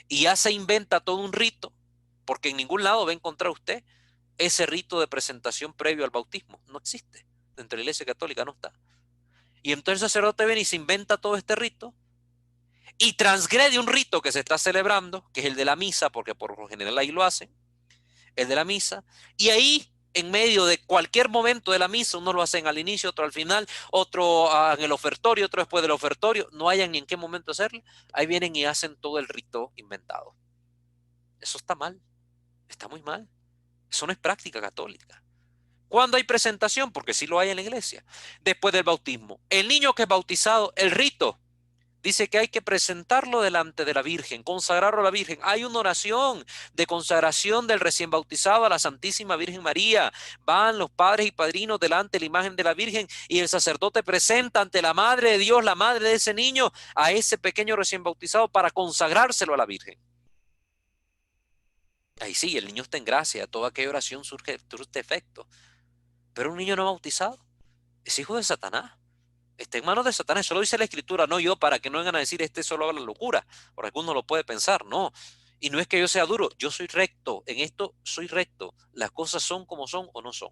Y ya se inventa todo un rito, porque en ningún lado va a encontrar usted ese rito de presentación previo al bautismo. No existe. Dentro de la Iglesia Católica no está. Y entonces el sacerdote viene y se inventa todo este rito y transgrede un rito que se está celebrando, que es el de la misa, porque por lo general ahí lo hacen, el de la misa, y ahí en medio de cualquier momento de la misa, uno lo hacen al inicio, otro al final, otro en el ofertorio, otro después del ofertorio, no hayan ni en qué momento hacerlo, ahí vienen y hacen todo el rito inventado. Eso está mal, está muy mal. Eso no es práctica católica. ¿Cuándo hay presentación? Porque sí lo hay en la iglesia. Después del bautismo. El niño que es bautizado, el rito Dice que hay que presentarlo delante de la Virgen, consagrarlo a la Virgen. Hay una oración de consagración del recién bautizado a la Santísima Virgen María. Van los padres y padrinos delante de la imagen de la Virgen y el sacerdote presenta ante la Madre de Dios, la madre de ese niño, a ese pequeño recién bautizado para consagrárselo a la Virgen. Ahí sí, el niño está en gracia, toda aquella oración surge efecto. Pero un niño no bautizado es hijo de Satanás. Está en manos de Satanás. Eso lo dice la Escritura, no yo, para que no vengan a decir este solo habla locura. Por alguno lo puede pensar, no. Y no es que yo sea duro, yo soy recto. En esto soy recto. Las cosas son como son o no son.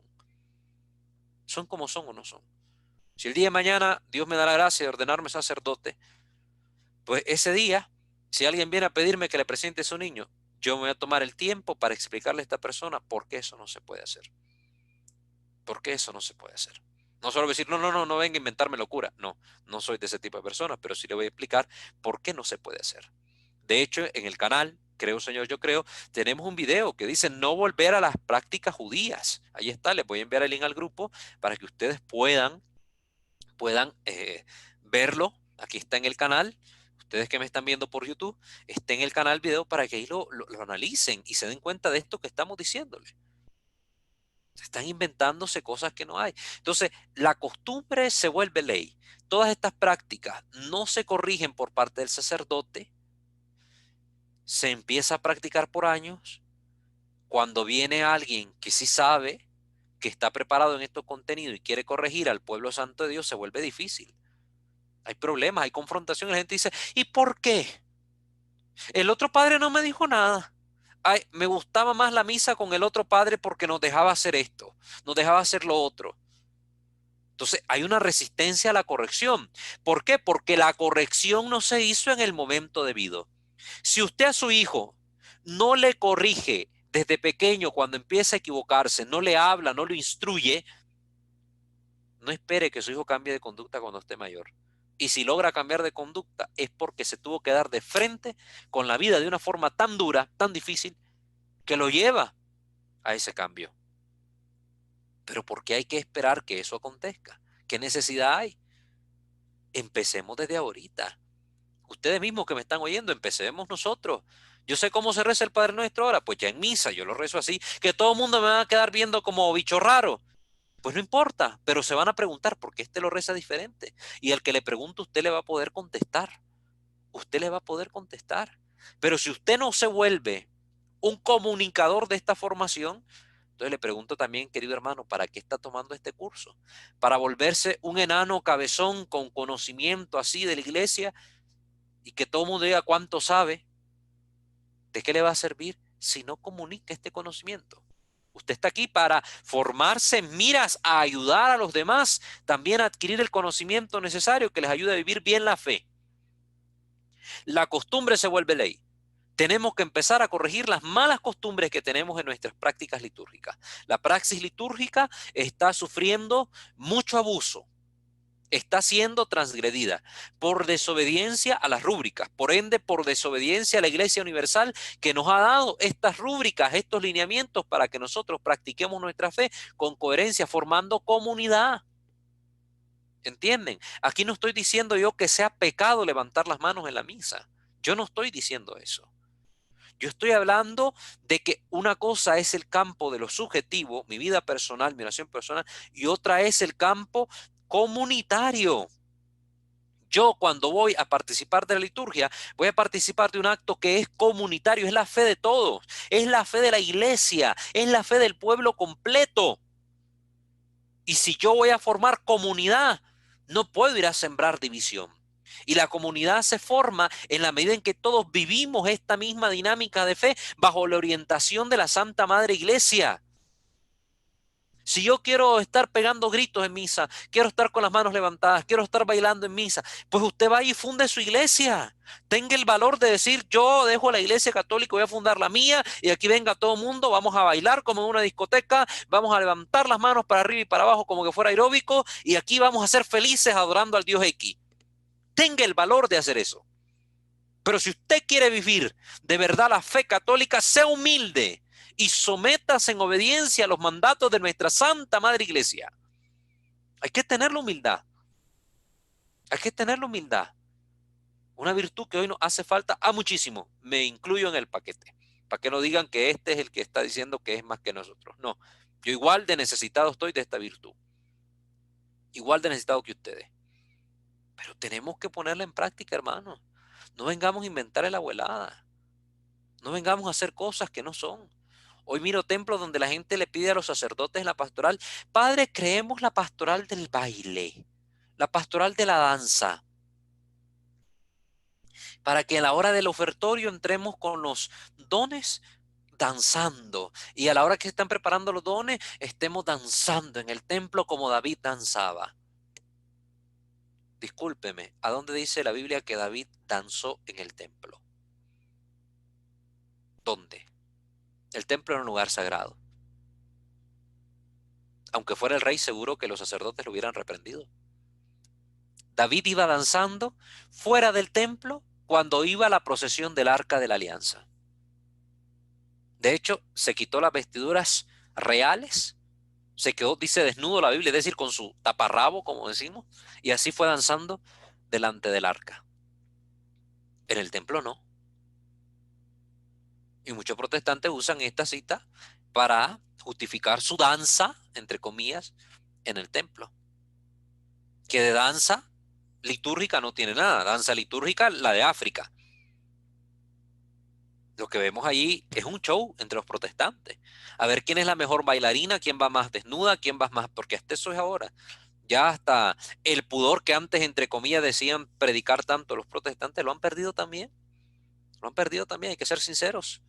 Son como son o no son. Si el día de mañana Dios me da la gracia de ordenarme sacerdote, pues ese día, si alguien viene a pedirme que le presente a su niño, yo me voy a tomar el tiempo para explicarle a esta persona por qué eso no se puede hacer. ¿Por qué eso no se puede hacer? No solo decir, no venga a inventarme locura. No, no soy de ese tipo de personas, pero sí le voy a explicar por qué no se puede hacer. De hecho, en el canal, creo Señor, yo creo, tenemos un video que dice no volver a las prácticas judías. Ahí está, les voy a enviar el link al grupo para que ustedes puedan verlo. Aquí está en el canal. Ustedes que me están viendo por YouTube, está en el canal video para que ahí lo analicen y se den cuenta de esto que estamos diciéndoles. Están inventándose cosas que no hay. Entonces, la costumbre se vuelve ley. Todas estas prácticas no se corrigen por parte del sacerdote. Se empieza a practicar por años. Cuando viene alguien que sí sabe, que está preparado en estos contenidos y quiere corregir al pueblo santo de Dios, se vuelve difícil. Hay problemas, hay confrontación. Y la gente dice, ¿y por qué? El otro padre no me dijo nada. Ay, me gustaba más la misa con el otro padre porque nos dejaba hacer esto, nos dejaba hacer lo otro. Entonces hay una resistencia a la corrección. ¿Por qué? Porque la corrección no se hizo en el momento debido. Si usted a su hijo no le corrige desde pequeño cuando empieza a equivocarse, no le habla, no lo instruye, no espere que su hijo cambie de conducta cuando esté mayor. Y si logra cambiar de conducta es porque se tuvo que dar de frente con la vida de una forma tan dura, tan difícil, que lo lleva a ese cambio. Pero ¿por qué hay que esperar que eso acontezca? ¿Qué necesidad hay? Empecemos desde ahorita. Ustedes mismos que me están oyendo, empecemos nosotros. Yo sé cómo se reza el Padre Nuestro ahora, pues ya en misa yo lo rezo así, que todo el mundo me va a quedar viendo como bicho raro. Pues no importa, pero se van a preguntar por qué este lo reza diferente. Y al que le pregunte, usted le va a poder contestar. Usted le va a poder contestar. Pero si usted no se vuelve un comunicador de esta formación, entonces le pregunto también, querido hermano, ¿para qué está tomando este curso? ¿Para volverse un enano cabezón con conocimiento así de la iglesia y que todo el mundo diga cuánto sabe? ¿De qué le va a servir si no comunica este conocimiento? Usted está aquí para formarse en miras a ayudar a los demás, también a adquirir el conocimiento necesario que les ayude a vivir bien la fe. La costumbre se vuelve ley. Tenemos que empezar a corregir las malas costumbres que tenemos en nuestras prácticas litúrgicas. La praxis litúrgica está sufriendo mucho abuso, está siendo transgredida por desobediencia a las rúbricas, por ende por desobediencia a la Iglesia Universal que nos ha dado estas rúbricas, estos lineamientos para que nosotros practiquemos nuestra fe con coherencia, formando comunidad. ¿Entienden? Aquí no estoy diciendo yo que sea pecado levantar las manos en la misa. Yo no estoy diciendo eso. Yo estoy hablando de que una cosa es el campo de lo subjetivo, mi vida personal, mi oración personal, y otra es el campo comunitario. Yo cuando voy a participar de la liturgia, voy a participar de un acto que es comunitario, es la fe de todos, es la fe de la iglesia, es la fe del pueblo completo. Y si yo voy a formar comunidad, no puedo ir a sembrar división. Y la comunidad se forma en la medida en que todos vivimos esta misma dinámica de fe bajo la orientación de la Santa Madre Iglesia. Si yo quiero estar pegando gritos en misa, quiero estar con las manos levantadas, quiero estar bailando en misa, pues usted va y funde su iglesia. Tenga el valor de decir, yo dejo la iglesia católica, voy a fundar la mía y aquí venga todo el mundo, vamos a bailar como en una discoteca, vamos a levantar las manos para arriba y para abajo como que fuera aeróbico y aquí vamos a ser felices adorando al Dios X. Tenga el valor de hacer eso. Pero si usted quiere vivir de verdad la fe católica, sea humilde y sométase en obediencia a los mandatos de nuestra Santa Madre Iglesia. Hay que tener la humildad. Hay que tener la humildad. Una virtud que hoy nos hace falta a muchísimo. Me incluyo en el paquete. Para que no digan que este es el que está diciendo que es más que nosotros. No, yo igual de necesitado estoy de esta virtud. Igual de necesitado que ustedes. Pero tenemos que ponerla en práctica, hermanos. No vengamos a inventar la abuelada. No vengamos a hacer cosas que no son. Hoy miro templos donde la gente le pide a los sacerdotes en la pastoral: Padre, creemos la pastoral del baile, la pastoral de la danza, para que a la hora del ofertorio entremos con los dones danzando, y a la hora que están preparando los dones estemos danzando en el templo como David danzaba. Discúlpeme, ¿a dónde dice la Biblia que David danzó en el templo? ¿Dónde? El templo era un lugar sagrado. Aunque fuera el rey, seguro que los sacerdotes lo hubieran reprendido. David iba danzando fuera del templo cuando iba a la procesión del Arca de la Alianza. De hecho, se quitó las vestiduras reales, se quedó, dice, desnudo la Biblia, es decir, con su taparrabo, como decimos, y así fue danzando delante del arca. En el templo no. Y muchos protestantes usan esta cita para justificar su danza, entre comillas, en el templo. Que de danza litúrgica no tiene nada. Danza litúrgica, la de África. Lo que vemos allí es un show entre los protestantes. A ver quién es la mejor bailarina, quién va más desnuda, quién va más... Porque hasta eso es ahora. Ya hasta el pudor que antes, entre comillas, decían predicar tanto los protestantes, lo han perdido también. Lo han perdido también, hay que ser sinceros.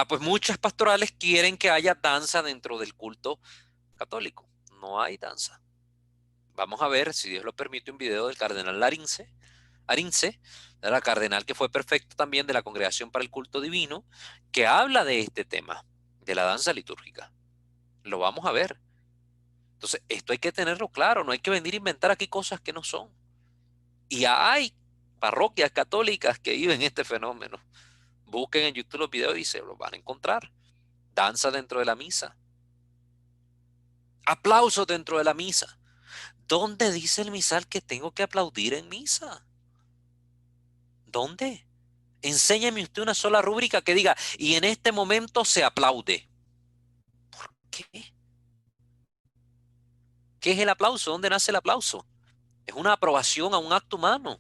Pues muchas pastorales quieren que haya danza dentro del culto católico. No hay danza. Vamos a ver, si Dios lo permite, un video del cardenal Arinze, era cardenal que fue prefecto también de la Congregación para el Culto Divino, que habla de este tema, de la danza litúrgica. Lo vamos a ver. Entonces, esto hay que tenerlo claro, no hay que venir a inventar aquí cosas que no son. Y hay parroquias católicas que viven este fenómeno. Busquen en YouTube los videos y se los van a encontrar. Danza dentro de la misa. Aplausos dentro de la misa. ¿Dónde dice el misal que tengo que aplaudir en misa? ¿Dónde? Enséñame usted una sola rúbrica que diga, y en este momento se aplaude. ¿Por qué? ¿Qué es el aplauso? ¿Dónde nace el aplauso? Es una aprobación a un acto humano.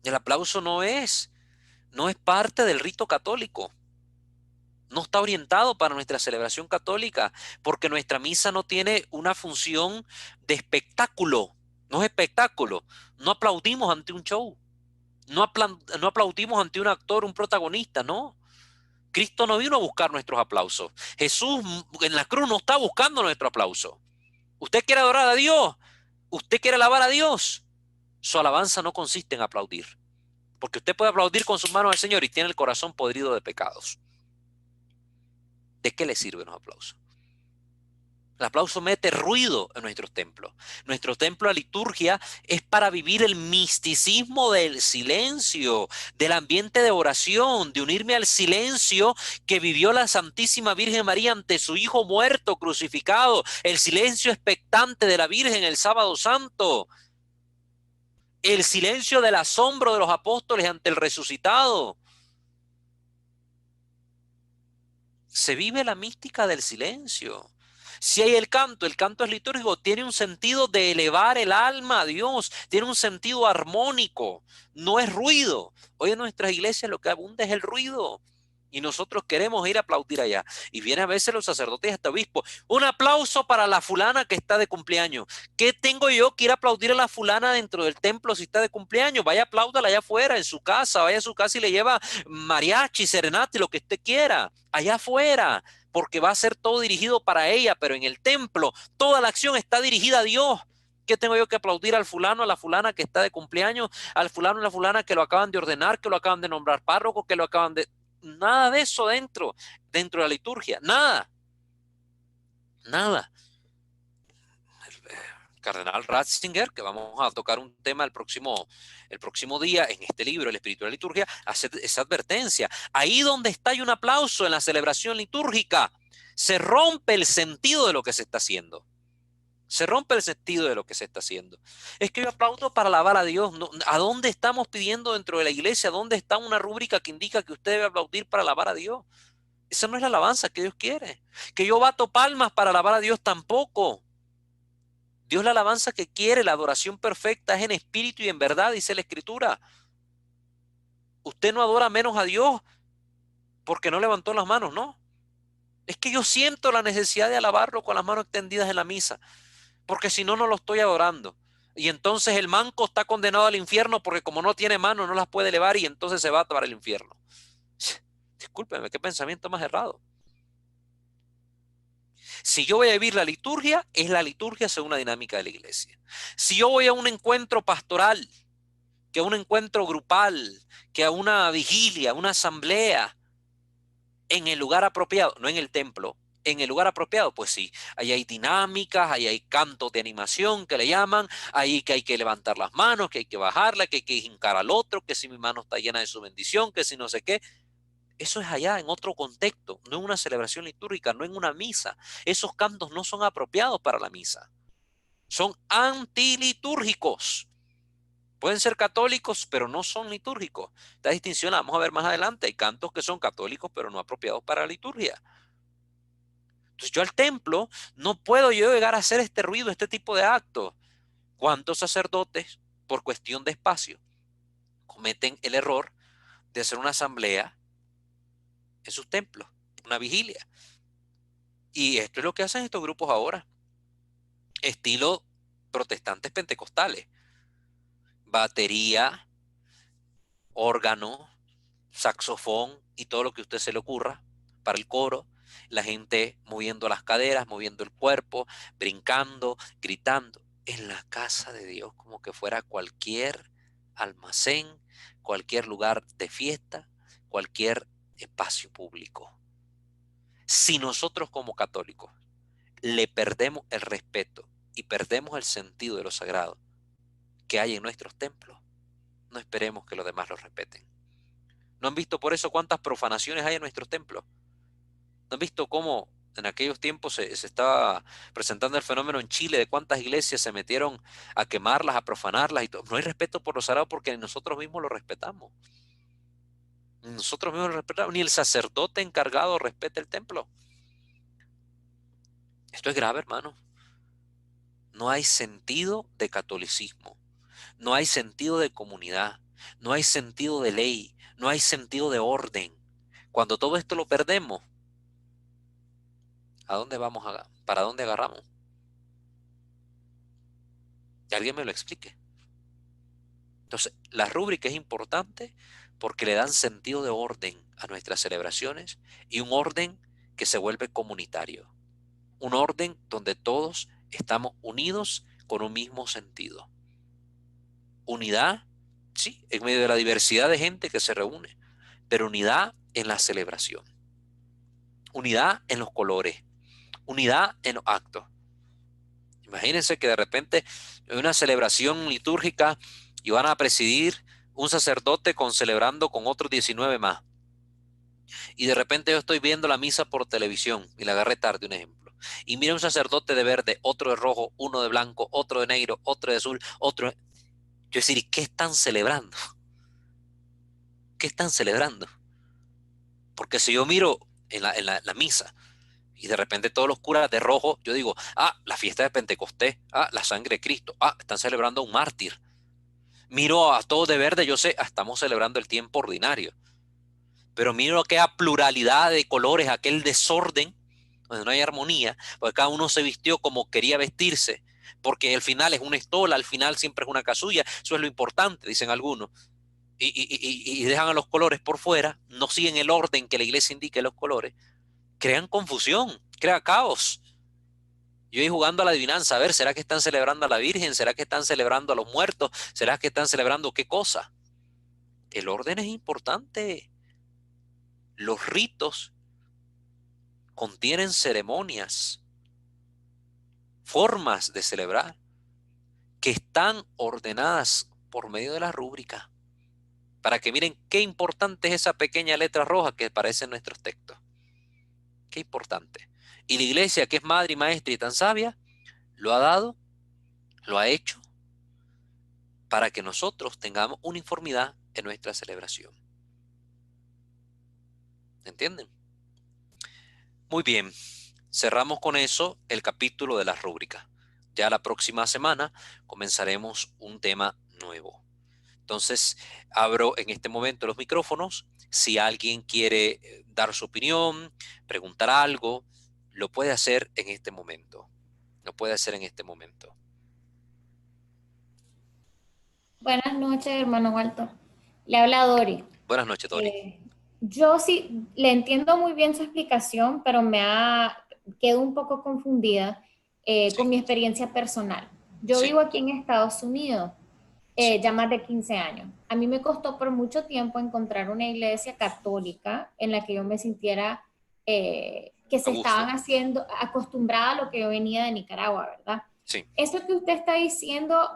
El aplauso no es parte del rito católico. No está orientado para nuestra celebración católica, porque nuestra misa no tiene una función de espectáculo. No es espectáculo. No aplaudimos ante un show. No aplaudimos ante un actor, un protagonista, no. Cristo no vino a buscar nuestros aplausos. Jesús en la cruz no está buscando nuestro aplauso. Usted quiere adorar a Dios, usted quiere alabar a Dios. Su alabanza no consiste en aplaudir. Porque usted puede aplaudir con sus manos al Señor y tiene el corazón podrido de pecados. ¿De qué le sirven los aplausos? El aplauso mete ruido en nuestros templos. Nuestro templo de liturgia es para vivir el misticismo del silencio, del ambiente de oración, de unirme al silencio que vivió la Santísima Virgen María ante su Hijo muerto, crucificado, el silencio expectante de la Virgen el Sábado Santo, el silencio del asombro de los apóstoles ante el resucitado. Se vive la mística del silencio. Si hay el canto es litúrgico, tiene un sentido de elevar el alma a Dios, tiene un sentido armónico, no es ruido. Hoy en nuestras iglesias lo que abunda es el ruido y nosotros queremos ir a aplaudir allá. Y vienen a veces los sacerdotes y hasta obispos: un aplauso para la fulana que está de cumpleaños. ¿Qué tengo yo que ir a aplaudir a la fulana dentro del templo si está de cumpleaños? Vaya, apláudala allá afuera, en su casa, vaya a su casa y le lleva mariachi, serenata, lo que usted quiera, allá afuera, porque va a ser todo dirigido para ella, pero en el templo toda la acción está dirigida a Dios. ¿Qué tengo yo que aplaudir al fulano, a la fulana que está de cumpleaños, al fulano, a la fulana que lo acaban de ordenar, que lo acaban de nombrar párroco, que lo acaban de... Nada de eso dentro de la liturgia, nada. El cardenal Ratzinger, que vamos a tocar un tema el próximo día en este libro, El Espíritu de la Liturgia, hace esa advertencia. Ahí donde está hay un aplauso en la celebración litúrgica, se rompe el sentido de lo que se está haciendo. Se rompe el sentido de lo que se está haciendo. Es que yo aplaudo para alabar a Dios. ¿A dónde estamos pidiendo dentro de la iglesia? ¿Dónde está una rúbrica que indica que usted debe aplaudir para alabar a Dios? Esa no es la alabanza que Dios quiere. Que yo bato palmas para alabar a Dios tampoco. Dios la alabanza que quiere, la adoración perfecta es en espíritu y en verdad, dice la Escritura. Usted no adora menos a Dios porque no levantó las manos, no. Es que yo siento la necesidad de alabarlo con las manos extendidas en la misa, porque si no, no lo estoy adorando. Y entonces el manco está condenado al infierno porque como no tiene manos no las puede elevar y entonces se va para el infierno. Discúlpeme, qué pensamiento más errado. Si yo voy a vivir la liturgia, es la liturgia según la dinámica de la iglesia. Si yo voy a un encuentro pastoral, que a un encuentro grupal, que a una vigilia, una asamblea, en el lugar apropiado, no en el templo, en el lugar apropiado, pues sí, ahí hay dinámicas, ahí hay cantos de animación que le llaman, ahí que hay que levantar las manos, que hay que bajarla, que hay que hincar al otro, que si mi mano está llena de su bendición, que si no sé qué. Eso es allá en otro contexto, no en una celebración litúrgica, no en una misa. Esos cantos no son apropiados para la misa. Son antilitúrgicos. Pueden ser católicos, pero no son litúrgicos. Esta distinción la vamos a ver más adelante. Hay cantos que son católicos, pero no apropiados para la liturgia. Entonces yo al templo no puedo yo llegar a hacer este ruido, este tipo de actos. ¿Cuántos sacerdotes, por cuestión de espacio, cometen el error de hacer una asamblea en sus templos, una vigilia? Y esto es lo que hacen estos grupos ahora, estilo protestantes pentecostales. Batería, órgano, saxofón y todo lo que a usted se le ocurra para el coro, la gente moviendo las caderas, moviendo el cuerpo, brincando, gritando, en la casa de Dios, como que fuera cualquier almacén, cualquier lugar de fiesta, cualquier espacio público. Si nosotros como católicos le perdemos el respeto y perdemos el sentido de lo sagrado que hay en nuestros templos, no esperemos que los demás lo respeten. ¿No han visto por eso cuántas profanaciones hay en nuestros templos? ¿No han visto cómo en aquellos tiempos se estaba presentando el fenómeno en Chile de cuántas iglesias se metieron a quemarlas, a profanarlas y todo? No hay respeto por lo sagrado porque nosotros mismos lo respetamos. Nosotros mismos lo respetamos. Ni el sacerdote encargado respeta el templo. Esto es grave, hermano. No hay sentido de catolicismo. No hay sentido de comunidad. No hay sentido de ley. No hay sentido de orden. Cuando todo esto lo perdemos, ¿a dónde vamos? ¿Para dónde agarramos? Que alguien me lo explique. Entonces, la rúbrica es importante porque le dan sentido de orden a nuestras celebraciones y un orden que se vuelve comunitario. Un orden donde todos estamos unidos con un mismo sentido. Unidad, sí, en medio de la diversidad de gente que se reúne, pero unidad en la celebración. Unidad en los colores. Unidad en los actos. Imagínense que de repente hay una celebración litúrgica y van a presidir un sacerdote celebrando con otros 19 más. Y de repente yo estoy viendo la misa por televisión y la agarré tarde, un ejemplo. Y mira un sacerdote de verde, otro de rojo, uno de blanco, otro de negro, otro de azul, otro de... Yo decir, ¿qué están celebrando? ¿Qué están celebrando? Porque si yo miro en la misa y de repente todos los curas de rojo, yo digo, la fiesta de Pentecostés, la sangre de Cristo, están celebrando a un mártir. Miro a todos de verde, yo sé, estamos celebrando el tiempo ordinario. Pero miro aquella pluralidad de colores, aquel desorden, donde no hay armonía, porque cada uno se vistió como quería vestirse, porque al final es una estola, al final siempre es una casulla, eso es lo importante, dicen algunos. Y dejan a los colores por fuera, no siguen el orden que la iglesia indique los colores, crean confusión, crea caos. Yo ahí jugando a la adivinanza, a ver, ¿será que están celebrando a la Virgen? ¿Será que están celebrando a los muertos? ¿Será que están celebrando qué cosa? El orden es importante. Los ritos contienen ceremonias, formas de celebrar, que están ordenadas por medio de la rúbrica. Para que miren qué importante es esa pequeña letra roja que aparece en nuestros textos. Qué importante. Y la iglesia, que es madre y maestra y tan sabia, lo ha dado, lo ha hecho para que nosotros tengamos uniformidad en nuestra celebración. ¿Entienden? Muy bien, cerramos con eso el capítulo de las rúbricas. Ya la próxima semana comenzaremos un tema nuevo. Entonces, abro en este momento los micrófonos. Si alguien quiere dar su opinión, preguntar algo, lo puede hacer en este momento. Lo puede hacer en este momento. Buenas noches, hermano Walter. Le habla Dori. Buenas noches, Dori. Yo sí le entiendo muy bien su explicación, pero quedo un poco confundida con mi experiencia personal. Yo Sí, vivo aquí en Estados Unidos sí, ya más de 15 años. A mí me costó por mucho tiempo encontrar una iglesia católica en la que yo me sintiera que a se estaban gusto. haciendo acostumbrada a lo que yo venía de Nicaragua, ¿verdad? Sí, Eso que usted está diciendo,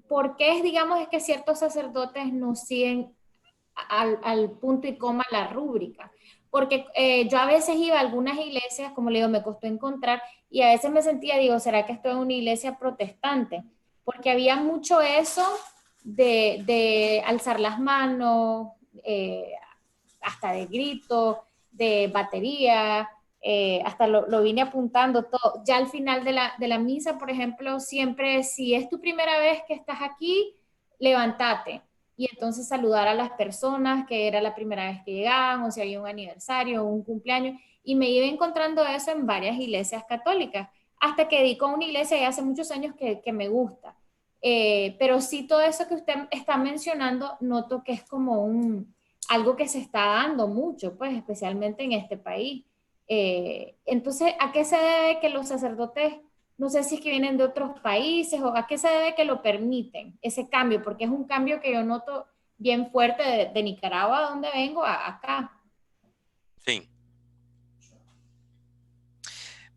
¿por qué es que ciertos sacerdotes no siguen al punto y coma la rúbrica? Porque yo a veces iba a algunas iglesias, como le digo, me costó encontrar, y a veces me sentía, digo, ¿será que estoy en una iglesia protestante? Porque había mucho eso de alzar las manos, eh, hasta de grito, de batería, hasta lo vine apuntando todo. Ya al final de la misa, por ejemplo, siempre, si es tu primera vez que estás aquí, levántate y entonces saludar a las personas que era la primera vez que llegaban, o si había un aniversario o un cumpleaños, y me iba encontrando eso en varias iglesias católicas, hasta que di con una iglesia ya hace muchos años que me gusta. Pero sí, todo eso que usted está mencionando, noto que es como algo que se está dando mucho, pues especialmente en este país. Entonces, ¿a qué se debe que los sacerdotes, no sé si es que vienen de otros países o a qué se debe que lo permiten, ese cambio? Porque es un cambio que yo noto bien fuerte de Nicaragua, donde vengo, acá. sí.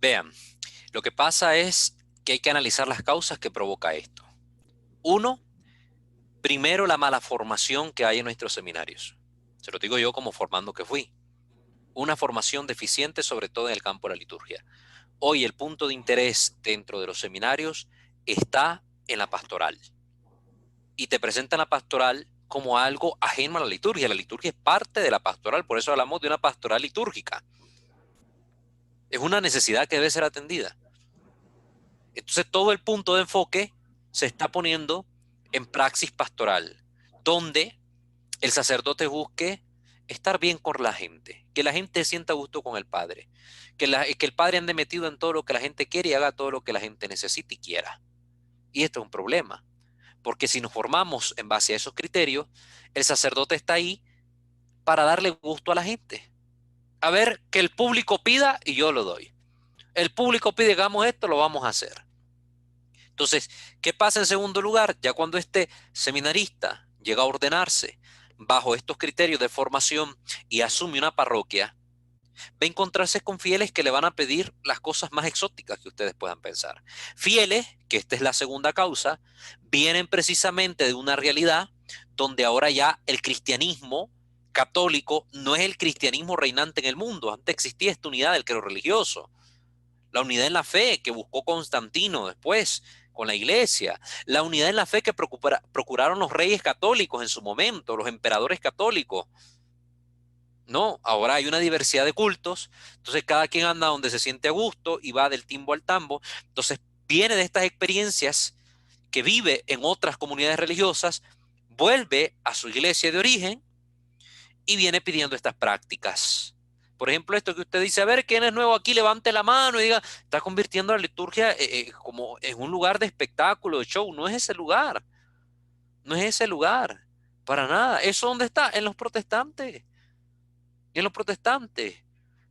Vean, lo que pasa es que hay que analizar las causas que provoca esto. Uno, primero la mala formación que hay en nuestros seminarios. Se lo digo yo como formando que fui. Una formación deficiente, sobre todo en el campo de la liturgia. Hoy el punto de interés dentro de los seminarios está en la pastoral. Y te presentan la pastoral como algo ajeno a la liturgia. La liturgia es parte de la pastoral, por eso hablamos de una pastoral litúrgica. Es una necesidad que debe ser atendida. Entonces todo el punto de enfoque se está poniendo en praxis pastoral, donde el sacerdote busque estar bien con la gente, que la gente sienta gusto con el Padre, que el Padre ande metido en todo lo que la gente quiere y haga todo lo que la gente necesite y quiera. Y esto es un problema, porque si nos formamos en base a esos criterios, el sacerdote está ahí para darle gusto a la gente. A ver, que el público pida y yo lo doy. El público pide, hagamos esto, lo vamos a hacer. Entonces, ¿qué pasa en segundo lugar? Ya cuando este seminarista llega a ordenarse bajo estos criterios de formación y asume una parroquia, va a encontrarse con fieles que le van a pedir las cosas más exóticas que ustedes puedan pensar. Fieles, que esta es la segunda causa, vienen precisamente de una realidad donde ahora ya el cristianismo católico no es el cristianismo reinante en el mundo. Antes existía esta unidad del clero religioso, la unidad en la fe que buscó Constantino después con la iglesia, la unidad en la fe que procuraron los reyes católicos en su momento, los emperadores católicos. No, ahora hay una diversidad de cultos, entonces cada quien anda donde se siente a gusto y va del timbo al tambo. Entonces viene de estas experiencias que vive en otras comunidades religiosas, vuelve a su iglesia de origen y viene pidiendo estas prácticas. Por ejemplo, esto que usted dice, a ver, ¿quién es nuevo aquí? Levante la mano y diga, está convirtiendo la liturgia como en un lugar de espectáculo, de show. No es ese lugar, no es ese lugar, para nada. ¿Eso dónde está? En los protestantes, en los protestantes,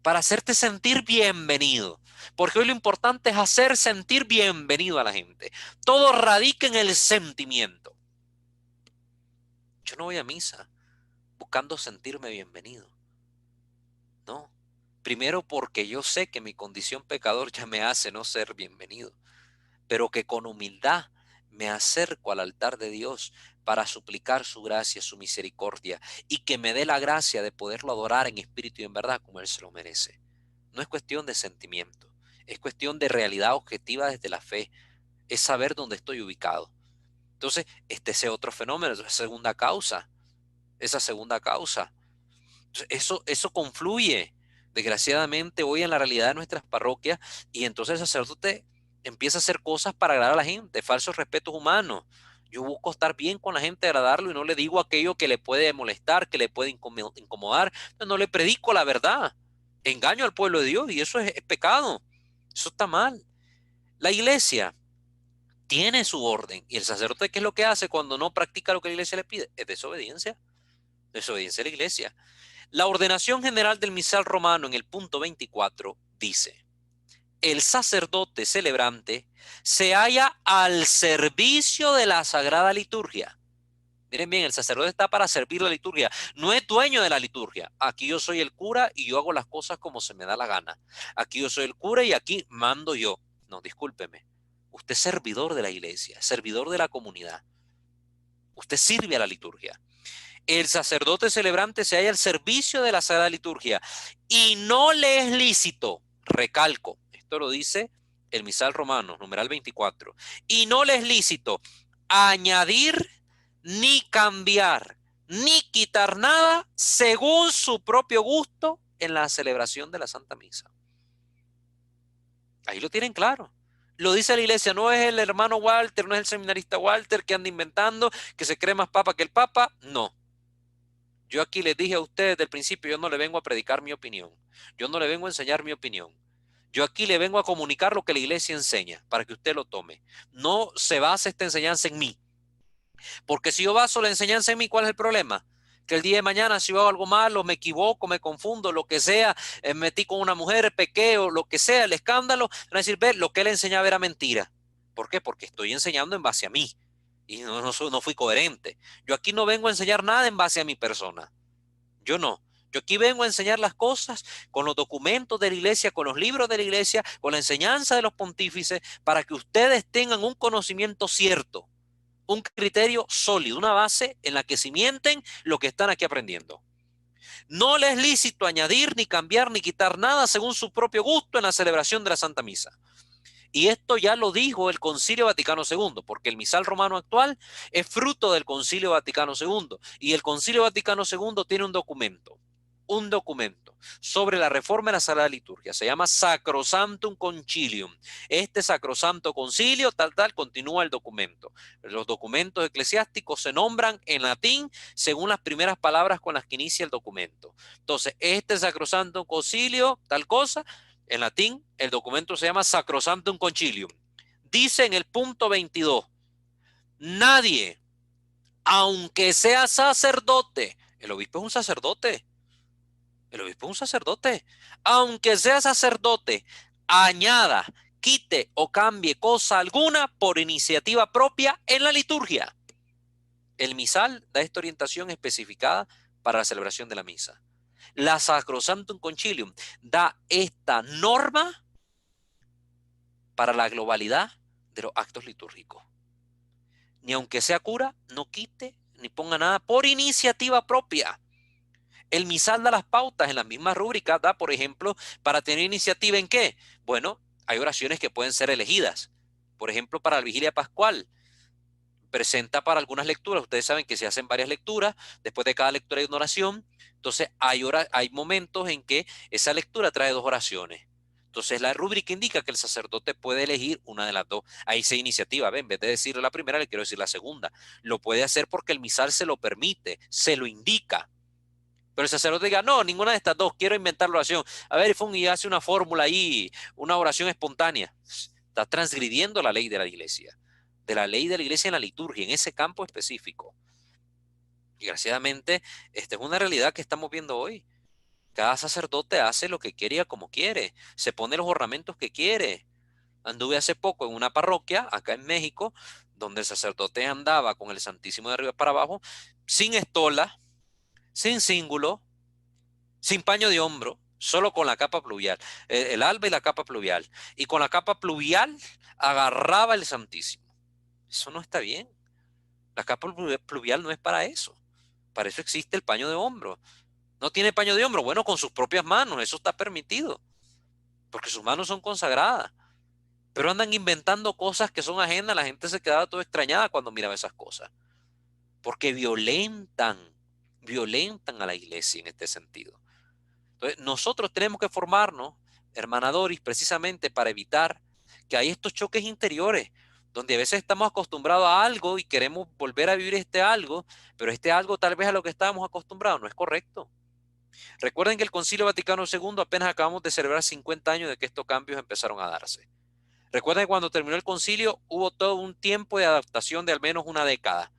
para hacerte sentir bienvenido. Porque hoy lo importante es hacer sentir bienvenido a la gente. Todo radica en el sentimiento. Yo no voy a misa buscando sentirme bienvenido. No. Primero porque yo sé que mi condición pecador ya me hace no ser bienvenido, pero que con humildad me acerco al altar de Dios para suplicar su gracia, su misericordia y que me dé la gracia de poderlo adorar en espíritu y en verdad como Él se lo merece. No es cuestión de sentimiento, es cuestión de realidad objetiva desde la fe. es saber dónde estoy ubicado. Entonces, ese otro fenómeno, esa segunda causa. Entonces, eso confluye, desgraciadamente, hoy en la realidad de nuestras parroquias, y entonces el sacerdote empieza a hacer cosas para agradar a la gente, falsos respetos humanos. Yo busco estar bien con la gente, agradarlo, y no le digo aquello que le puede molestar, que le puede incomodar. No le predico la verdad. Engaño al pueblo de Dios, y eso es pecado. Eso está mal. La iglesia tiene su orden, y el sacerdote, ¿qué es lo que hace cuando no practica lo que la iglesia le pide? Es desobediencia. Desobediencia a la iglesia. La ordenación general del misal romano en el punto 24 dice: el sacerdote celebrante se halla al servicio de la sagrada liturgia. Miren bien, el sacerdote está para servir la liturgia, no es dueño de la liturgia. Aquí yo soy el cura y yo hago las cosas como se me da la gana. Aquí yo soy el cura y aquí mando yo. No, discúlpeme. Usted es servidor de la iglesia, servidor de la comunidad. Usted sirve a la liturgia. El sacerdote celebrante se halla al servicio de la sagrada liturgia y no le es lícito, recalco, esto lo dice el misal romano, numeral 24, y no le es lícito añadir, ni cambiar, ni quitar nada según su propio gusto en la celebración de la Santa Misa. Ahí lo tienen claro. Lo dice la iglesia, no es el hermano Walter, no es el seminarista Walter que anda inventando, que se cree más papa que el papa, no. Yo aquí les dije a ustedes desde el principio, yo no le vengo a predicar mi opinión. Yo no le vengo a enseñar mi opinión. Yo aquí le vengo a comunicar lo que la iglesia enseña para que usted lo tome. No se basa esta enseñanza en mí. Porque si yo baso la enseñanza en mí, ¿cuál es el problema? Que el día de mañana si yo hago algo malo, me equivoco, me confundo, lo que sea, metí con una mujer, pequé o lo que sea, el escándalo, van a decir, ve, lo que él enseñaba era mentira. ¿Por qué? Porque estoy enseñando en base a mí. Y no fui coherente. Yo aquí no vengo a enseñar nada en base a mi persona. Yo no. Yo aquí vengo a enseñar las cosas con los documentos de la iglesia, con los libros de la iglesia, con la enseñanza de los pontífices, para que ustedes tengan un conocimiento cierto, un criterio sólido, una base en la que cimienten lo que están aquí aprendiendo. No les es lícito añadir, ni cambiar, ni quitar nada según su propio gusto en la celebración de la Santa Misa. Y esto ya lo dijo el Concilio Vaticano II, porque el misal romano actual es fruto del Concilio Vaticano II. Y el Concilio Vaticano II tiene un documento sobre la reforma de la Sagrada Liturgia. Se llama Sacrosanctum Concilium. Este Sacrosanto Concilio, continúa el documento. Los documentos eclesiásticos se nombran en latín según las primeras palabras con las que inicia el documento. Entonces, este Sacrosanto Concilio, tal cosa, en latín, el documento se llama Sacrosanctum Concilium. Dice en el punto 22, nadie, aunque sea sacerdote, el obispo es un sacerdote, aunque sea sacerdote, añada, quite o cambie cosa alguna por iniciativa propia en la liturgia. El misal da esta orientación especificada para la celebración de la misa. La Sacrosanctum Concilium da esta norma para la globalidad de los actos litúrgicos. Ni aunque sea cura, no quite ni ponga nada por iniciativa propia. El misal da las pautas en la misma rúbrica, da, por ejemplo, para tener iniciativa ¿en qué? Bueno, hay oraciones que pueden ser elegidas. Por ejemplo, para la vigilia pascual, presenta para algunas lecturas. Ustedes saben que se hacen varias lecturas, después de cada lectura hay una oración. Entonces, hay momentos en que esa lectura trae dos oraciones. Entonces, la rúbrica indica que el sacerdote puede elegir una de las dos. Ahí se iniciativa. En vez de decirle la primera, le quiero decir la segunda. Lo puede hacer porque el misal se lo permite, se lo indica. Pero el sacerdote diga, no, ninguna de estas dos, quiero inventar la oración. A ver, y hace una fórmula ahí, una oración espontánea. Está transgrediendo la ley de la iglesia. De la ley de la iglesia en la liturgia, en ese campo específico. Y desgraciadamente, esta es una realidad que estamos viendo hoy. Cada sacerdote hace lo que quiere y como quiere. Se pone los ornamentos que quiere. Anduve hace poco en una parroquia, acá en México, donde el sacerdote andaba con el Santísimo de arriba para abajo, sin estola, sin cíngulo, sin paño de hombro, solo con la capa pluvial, el alba y la capa pluvial. Y con la capa pluvial agarraba el Santísimo. Eso no está bien. La capa pluvial no es para eso. Para eso existe el paño de hombro. ¿No tiene paño de hombro? Bueno, con sus propias manos, eso está permitido, porque sus manos son consagradas. Pero andan inventando cosas que son ajenas. La gente se quedaba todo extrañada cuando miraba esas cosas. Porque violentan a la iglesia en este sentido. Entonces, nosotros tenemos que formarnos, hermana Doris, precisamente para evitar que hay estos choques interiores, donde a veces estamos acostumbrados a algo y queremos volver a vivir este algo, pero este algo tal vez a lo que estábamos acostumbrados no es correcto. Recuerden que el Concilio Vaticano II apenas acabamos de celebrar 50 años de que estos cambios empezaron a darse. Recuerden que cuando terminó el concilio hubo todo un tiempo de adaptación de al menos una década,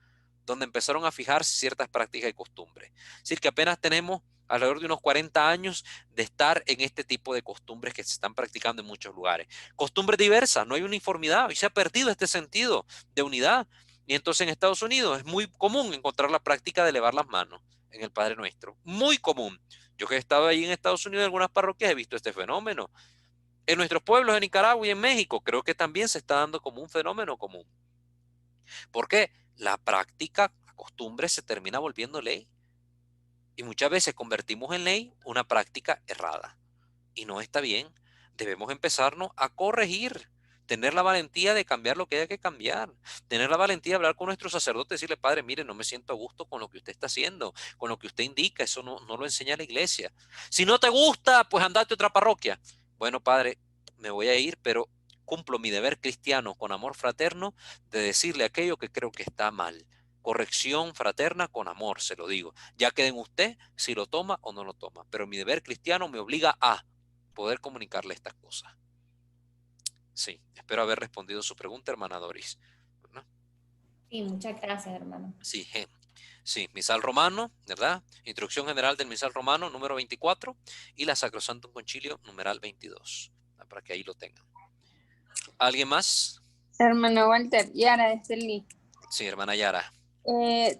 donde empezaron a fijarse ciertas prácticas y costumbres. Es decir, que apenas tenemos alrededor de unos 40 años de estar en este tipo de costumbres que se están practicando en muchos lugares. Costumbres diversas, no hay uniformidad, y se ha perdido este sentido de unidad. Y entonces en Estados Unidos es muy común encontrar la práctica de elevar las manos en el Padre Nuestro. Muy común. Yo que he estado ahí en Estados Unidos en algunas parroquias he visto este fenómeno. En nuestros pueblos, en Nicaragua y en México, creo que también se está dando como un fenómeno común. Porque la práctica, la costumbre se termina volviendo ley. Y muchas veces convertimos en ley una práctica errada. Y no está bien. Debemos empezarnos a corregir. Tener la valentía de cambiar lo que haya que cambiar. Tener la valentía de hablar con nuestro sacerdote y decirle, padre, mire, no me siento a gusto con lo que usted está haciendo, con lo que usted indica. Eso no lo enseña la iglesia. Si no te gusta, pues andate a otra parroquia. Bueno, padre, me voy a ir, pero cumplo mi deber cristiano con amor fraterno de decirle aquello que creo que está mal. Corrección fraterna con amor, se lo digo. Ya queda en usted si lo toma o no lo toma. Pero mi deber cristiano me obliga a poder comunicarle estas cosas. Sí, espero haber respondido su pregunta, hermana Doris. ¿No? Sí, muchas gracias, hermano. Sí, sí, misal romano, ¿verdad? Introducción general del misal romano, número 24, y la Sacrosantum Concilio, numeral 22, para que ahí lo tengan. ¿Alguien más? Hermano Walter, Yara de Estelí. Sí, hermana Yara.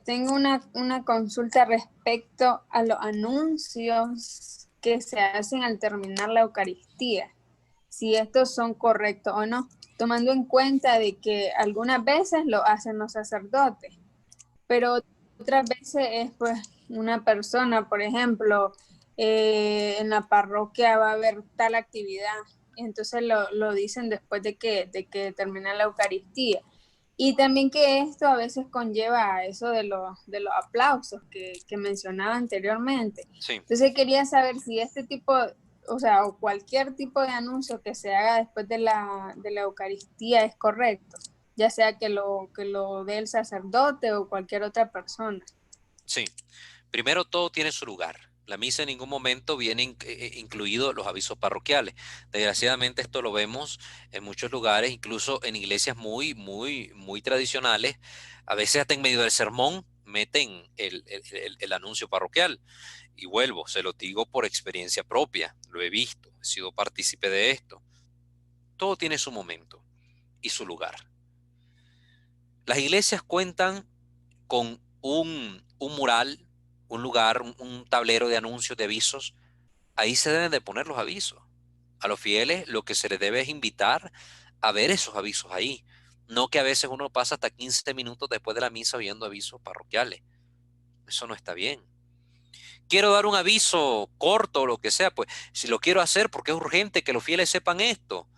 Tengo una consulta respecto a los anuncios que se hacen al terminar la Eucaristía, si estos son correctos o no, tomando en cuenta de que algunas veces lo hacen los sacerdotes, pero otras veces es pues una persona, por ejemplo, en la parroquia va a haber tal actividad, entonces lo dicen después de que termina la Eucaristía. Y también que esto a veces conlleva a eso de los aplausos que mencionaba anteriormente. Sí. Entonces quería saber si este tipo, o sea, o cualquier tipo de anuncio que se haga después de la Eucaristía es correcto, ya sea que lo dé el sacerdote o cualquier otra persona. Sí. Primero, todo tiene su lugar. La misa en ningún momento viene incluido los avisos parroquiales. Desgraciadamente esto lo vemos en muchos lugares, incluso en iglesias muy tradicionales. A veces hasta en medio del sermón meten el anuncio parroquial. Y vuelvo, se lo digo por experiencia propia. Lo he visto, he sido partícipe de esto. Todo tiene su momento y su lugar. Las iglesias cuentan con un mural, un lugar, un tablero de anuncios, de avisos. Ahí se deben de poner los avisos. A los fieles lo que se les debe es invitar a ver esos avisos ahí. No que a veces uno pasa hasta 15 minutos después de la misa viendo avisos parroquiales. Eso no está bien. Quiero dar un aviso corto o lo que sea, pues si lo quiero hacer porque es urgente que los fieles sepan esto.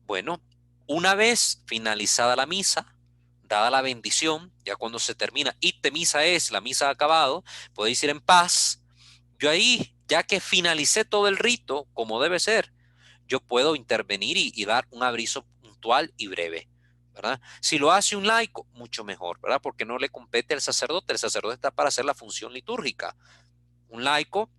Bueno, una vez finalizada la misa, dada la bendición, ya cuando se termina, ite misa es, la misa ha acabado, podéis ir en paz. Yo ahí, ya que finalicé todo el rito, como debe ser, yo puedo intervenir y dar un aviso puntual y breve, ¿verdad? Si lo hace un laico, mucho mejor, ¿verdad? Porque no le compete al sacerdote, el sacerdote está para hacer la función litúrgica. Un laico,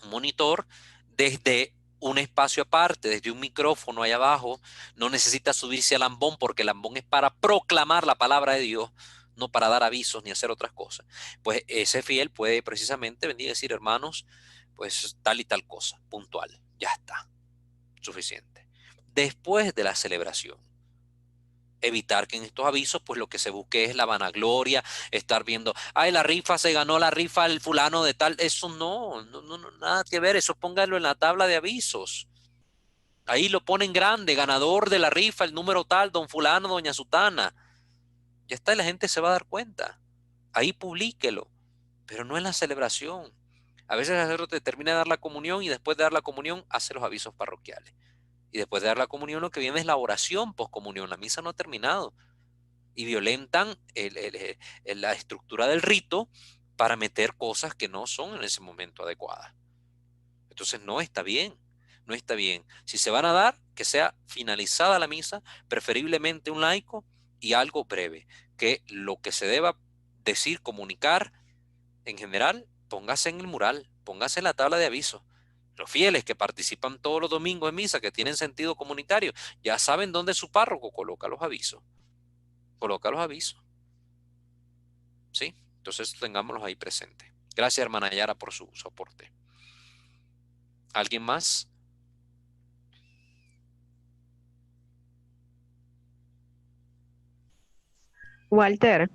un monitor, desde un espacio aparte, desde un micrófono ahí abajo, no necesita subirse al ambón porque el ambón es para proclamar la palabra de Dios, no para dar avisos ni hacer otras cosas. Pues ese fiel puede precisamente venir y decir, hermanos, pues tal y tal cosa, puntual, ya está, suficiente. Después de la celebración, evitar que en estos avisos pues lo que se busque es la vanagloria, estar viendo, ay, la rifa, se ganó la rifa el fulano de tal, eso no, nada que ver, eso póngalo en la tabla de avisos. Ahí lo ponen grande, ganador de la rifa, el número tal, don fulano, doña sutana. Ya está, y la gente se va a dar cuenta. Ahí publíquelo, pero no en la celebración. A veces el sacerdote termina de dar la comunión y después de dar la comunión hace los avisos parroquiales. Y después de dar la comunión, lo que viene es la oración poscomunión. La misa no ha terminado. Y violentan la estructura del rito para meter cosas que no son en ese momento adecuadas. Entonces no está bien, no está bien. Si se van a dar, que sea finalizada la misa, preferiblemente un laico y algo breve, que lo que se deba decir, comunicar en general, póngase en el mural, póngase en la tabla de aviso. Los fieles que participan todos los domingos en misa, que tienen sentido comunitario, ya saben dónde su párroco coloca los avisos. Coloca los avisos, ¿sí? Entonces tengámoslos ahí presentes. Gracias, hermana Yara, por su soporte. ¿Alguien más? Walter,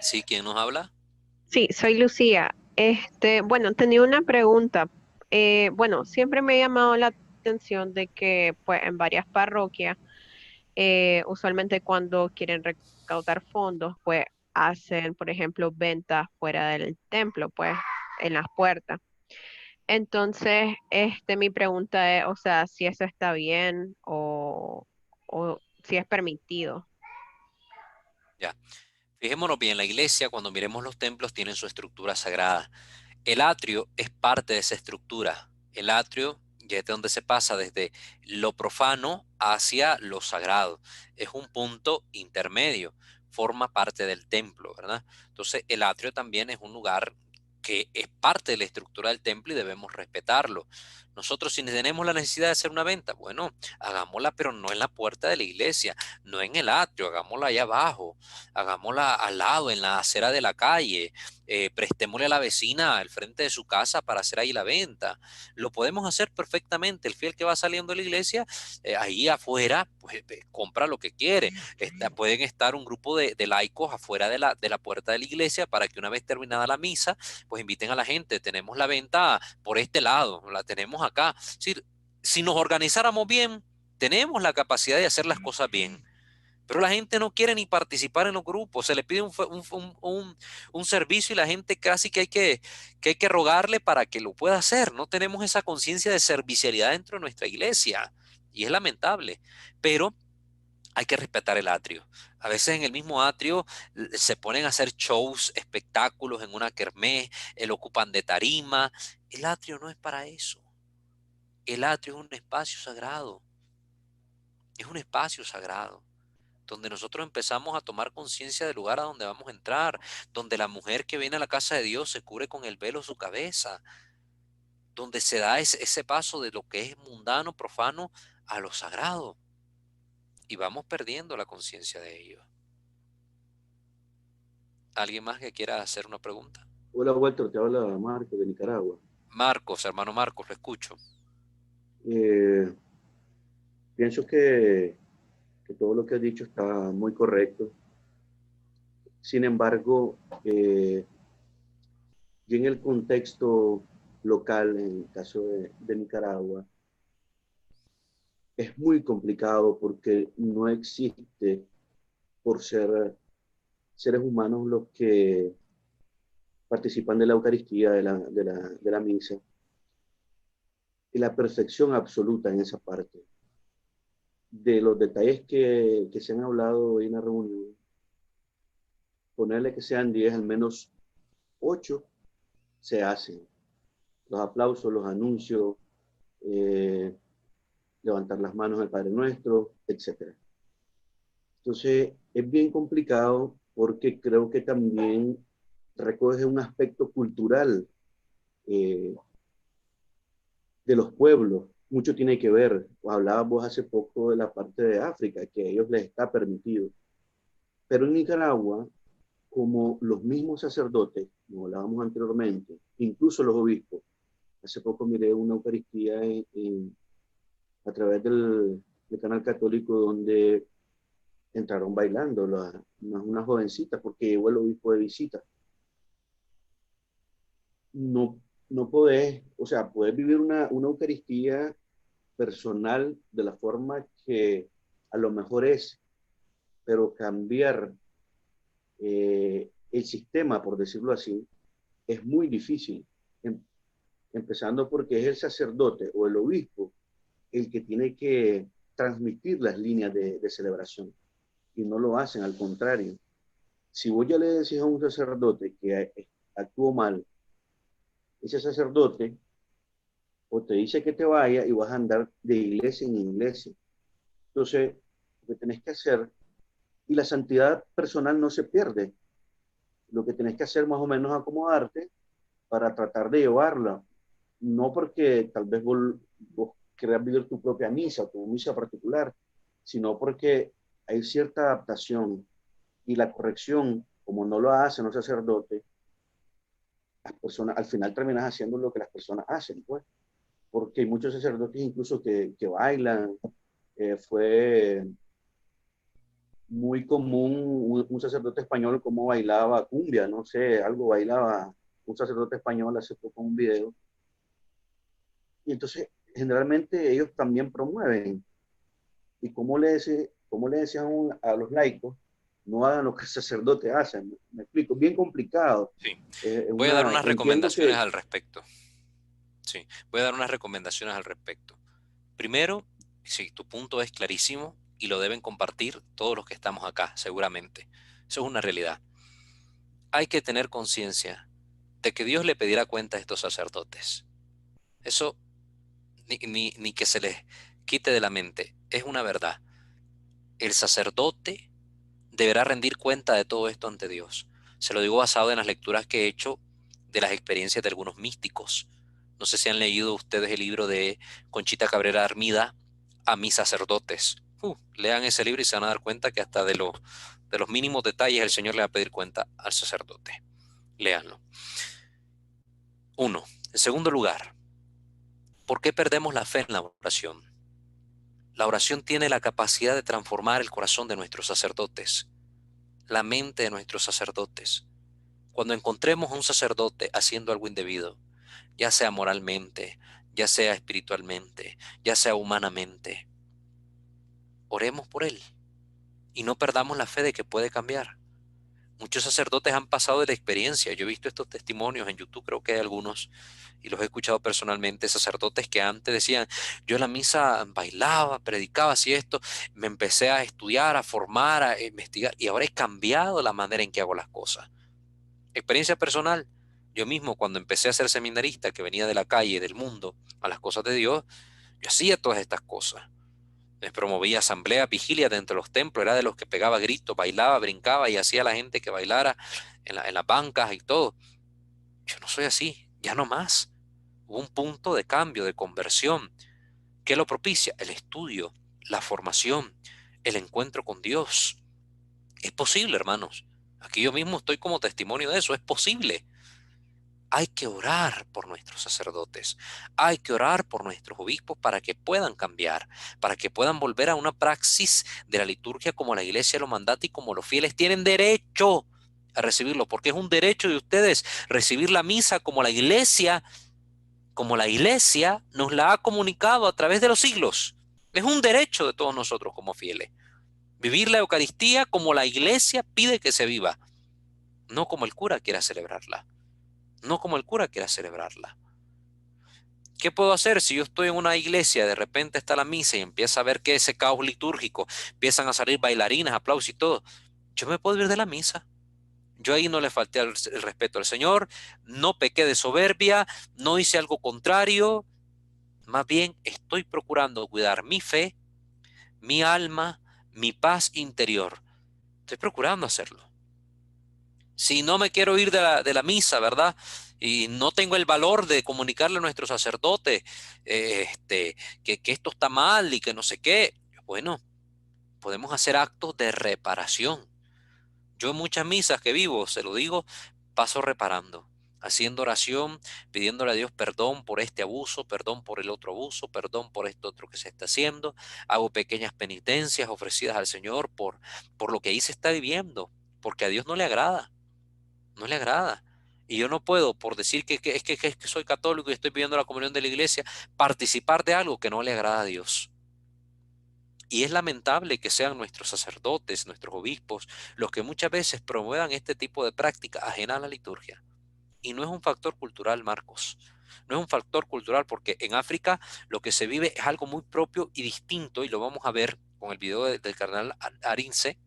¿Sí? ¿Quién nos habla? sí, soy Lucía. Bueno, tenía una pregunta. Bueno, siempre me ha llamado la atención de que, pues, en varias parroquias, usualmente cuando quieren recaudar fondos, pues, hacen, por ejemplo, ventas fuera del templo, pues, en las puertas. Entonces, mi pregunta es, o sea, si eso está bien o si es permitido. Ya. Fijémonos bien, la iglesia, cuando miremos los templos, tienen su estructura sagrada. El atrio es parte de esa estructura. El atrio ya es de donde se pasa desde lo profano hacia lo sagrado. Es un punto intermedio, forma parte del templo, ¿verdad? Entonces, el atrio también es un lugar que es parte de la estructura del templo y debemos respetarlo. Nosotros, si tenemos la necesidad de hacer una venta, bueno, hagámosla, pero no en la puerta de la iglesia, no en el atrio, hagámosla allá abajo, hagámosla al lado, en la acera de la calle, prestémosle a la vecina al frente de su casa para hacer ahí la venta. Lo podemos hacer perfectamente. El fiel que va saliendo de la iglesia, ahí afuera, pues compra lo que quiere. Pueden estar un grupo de laicos afuera de la puerta de la iglesia para que una vez terminada la misa, pues inviten a la gente. Tenemos la venta por este lado, la tenemos acá. Es decir, si nos organizáramos bien, tenemos la capacidad de hacer las cosas bien. Pero la gente no quiere ni participar en los grupos. Se le pide un servicio y la gente casi que hay que rogarle para que lo pueda hacer. No tenemos esa conciencia de servicialidad dentro de nuestra iglesia. Y es lamentable. Pero hay que respetar el atrio. A veces en el mismo atrio se ponen a hacer shows, espectáculos en una kermés, lo ocupan de tarima. El atrio no es para eso. El atrio es un espacio sagrado. Es un espacio sagrado donde nosotros empezamos a tomar conciencia del lugar a donde vamos a entrar, donde la mujer que viene a la casa de Dios se cubre con el velo su cabeza, donde se da ese paso de lo que es mundano, profano, a lo sagrado. Y vamos perdiendo la conciencia de ello. ¿Alguien más que quiera hacer una pregunta? Hola Walter, te habla Marco de Nicaragua. Marcos, hermano Marcos, lo escucho. Eh, Pienso que todo lo que has dicho está muy correcto. Sin embargo, y en el contexto local, en el caso de Nicaragua, es muy complicado porque no existe, por ser seres humanos los que participan de la Eucaristía, de la misa, y la perfección absoluta en esa parte. De los detalles que se han hablado hoy en la reunión, ponerle que sean 10, al menos 8 se hacen. Los aplausos, los anuncios, eh, levantar las manos al Padre Nuestro, etc. Entonces, es bien complicado porque creo que también recoge un aspecto cultural eh, de los pueblos. Mucho tiene que ver. Hablabas vos hace poco de la parte de África, que a ellos les está permitido. Pero en Nicaragua, como los mismos sacerdotes, como hablábamos anteriormente, incluso los obispos, hace poco miré una Eucaristía a través del canal católico donde entraron bailando unas jovencitas porque llegó el obispo de visita. No, no podés, o sea, podés vivir una Eucaristía personal de la forma que a lo mejor es, pero cambiar el sistema, por decirlo así, es muy difícil. Empezando porque es el sacerdote o el obispo el que tiene que transmitir las líneas de celebración. Y no lo hacen, al contrario. Si vos ya le decís a un sacerdote que actuó mal, ese sacerdote o te dice que te vaya y vas a andar de iglesia en iglesia. Entonces, lo que tenés que hacer, y la santidad personal no se pierde, lo que tenés que hacer más o menos es acomodarte para tratar de llevarla. No porque tal vez vos querás vivir tu propia misa, tu misa particular, sino porque hay cierta adaptación y la corrección, como no lo hacen los sacerdotes, las personas al final terminas haciendo lo que las personas hacen, pues, porque hay muchos sacerdotes incluso que bailan. Fue muy común un sacerdote español como bailaba cumbia, no sé, algo bailaba un sacerdote español hace poco un video. Y entonces, generalmente ellos también promueven. ¿Y cómo le decían a los laicos? No hagan lo que el sacerdote hace. Me explico, bien complicado. Sí. Voy a dar unas Entiendo recomendaciones que... al respecto. Sí, voy a dar unas recomendaciones al respecto. Primero, sí, tu punto es clarísimo y lo deben compartir todos los que estamos acá, seguramente. Eso es una realidad. Hay que tener conciencia de que Dios le pedirá cuenta a estos sacerdotes. Eso ni que se les quite de la mente. Es una verdad. El sacerdote deberá rendir cuenta de todo esto ante Dios. Se lo digo basado en las lecturas que he hecho de las experiencias de algunos místicos. No sé si han leído ustedes el libro de Conchita Cabrera Armida, A mis sacerdotes. Lean ese libro y se van a dar cuenta que hasta de los mínimos detalles el Señor le va a pedir cuenta al sacerdote. Léanlo. 1. En segundo lugar, ¿por qué perdemos la fe en la oración? La oración tiene la capacidad de transformar el corazón de nuestros sacerdotes, la mente de nuestros sacerdotes. Cuando encontremos a un sacerdote haciendo algo indebido, ya sea moralmente, ya sea espiritualmente, ya sea humanamente, oremos por él y no perdamos la fe de que puede cambiar. Muchos sacerdotes han pasado de la experiencia. Yo he visto estos testimonios en YouTube, creo que hay algunos, y los he escuchado personalmente, sacerdotes que antes decían, yo en la misa bailaba, predicaba así esto, me empecé a estudiar, a formar, a investigar, y ahora he cambiado la manera en que hago las cosas. Experiencia personal, yo mismo cuando empecé a ser seminarista, que venía de la calle, del mundo, a las cosas de Dios, yo hacía todas estas cosas. Me promovía asambleas, vigilias dentro de los templos, era de los que pegaba gritos, bailaba, brincaba y hacía a la gente que bailara en las bancas y todo. Yo no soy así, ya no más. Hubo un punto de cambio, de conversión. ¿Qué lo propicia? El estudio, la formación, el encuentro con Dios. Es posible, hermanos. Aquí yo mismo estoy como testimonio de eso, es posible. Hay que orar por nuestros sacerdotes, hay que orar por nuestros obispos para que puedan cambiar, para que puedan volver a una praxis de la liturgia como la iglesia lo mandata y como los fieles tienen derecho a recibirlo, porque es un derecho de ustedes recibir la misa como la iglesia nos la ha comunicado a través de los siglos. Es un derecho de todos nosotros como fieles. Vivir la Eucaristía como la iglesia pide que se viva, no como el cura quiera celebrarla. No como el cura quiera celebrarla. ¿Qué puedo hacer si yo estoy en una iglesia, de repente está la misa y empieza a ver que ese caos litúrgico, empiezan a salir bailarinas, aplausos y todo? Yo me puedo ir de la misa. Yo ahí no le falté el respeto al Señor, no pequé de soberbia, no hice algo contrario, más bien estoy procurando cuidar mi fe, mi alma, mi paz interior. Estoy procurando hacerlo. Si no me quiero ir de la misa, ¿verdad? Y no tengo el valor de comunicarle a nuestros sacerdotes que esto está mal y que no sé qué. Bueno, podemos hacer actos de reparación. Yo en muchas misas que vivo, se lo digo, paso reparando, haciendo oración, pidiéndole a Dios perdón por este abuso, perdón por el otro abuso, perdón por esto otro que se está haciendo. Hago pequeñas penitencias ofrecidas al Señor por lo que ahí se está viviendo, porque a Dios no le agrada. No le agrada. Y yo no puedo, por decir que soy católico y estoy pidiendo la comunión de la iglesia, participar de algo que no le agrada a Dios. Y es lamentable que sean nuestros sacerdotes, nuestros obispos, los que muchas veces promuevan este tipo de práctica ajena a la liturgia. Y no es un factor cultural, Marcos. no es un factor cultural, porque en África lo que se vive es algo muy propio y distinto, y lo vamos a ver con el video del carnal Arinze,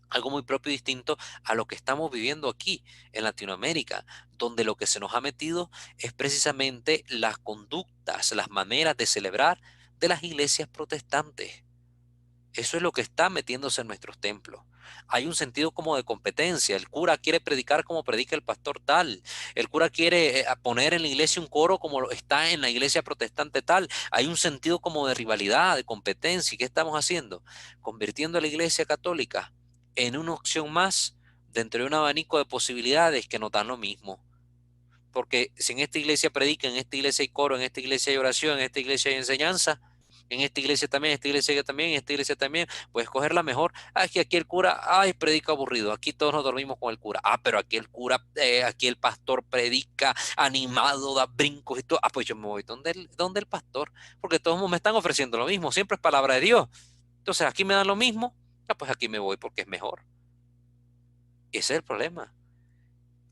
algo muy propio y distinto a lo que estamos viviendo aquí en Latinoamérica, donde lo que se nos ha metido es precisamente las conductas, las maneras de celebrar de las iglesias protestantes. Eso es lo que está metiéndose en nuestros templos. Hay un sentido como de competencia. El cura quiere predicar como predica el pastor tal. El cura quiere poner en la iglesia un coro como lo está en la iglesia protestante tal. Hay un sentido como de rivalidad, de competencia. ¿Y qué estamos haciendo? Convirtiendo a la iglesia católica en una opción más dentro de un abanico de posibilidades que nos dan lo mismo. Porque si en esta iglesia predican, en esta iglesia hay coro, en esta iglesia hay oración, en esta iglesia hay enseñanza, en esta iglesia también, en esta iglesia también, en esta iglesia también, puedes coger la mejor. Ah, es que aquí el cura, ay, predica aburrido, aquí todos nos dormimos con el cura. Ah, pero aquí el cura, aquí el pastor predica animado, da brincos y todo. Ah, pues yo me voy donde el pastor, porque todos me están ofreciendo lo mismo, siempre es palabra de Dios. Entonces aquí me dan lo mismo, ah, pues aquí me voy porque es mejor. Ese es el problema.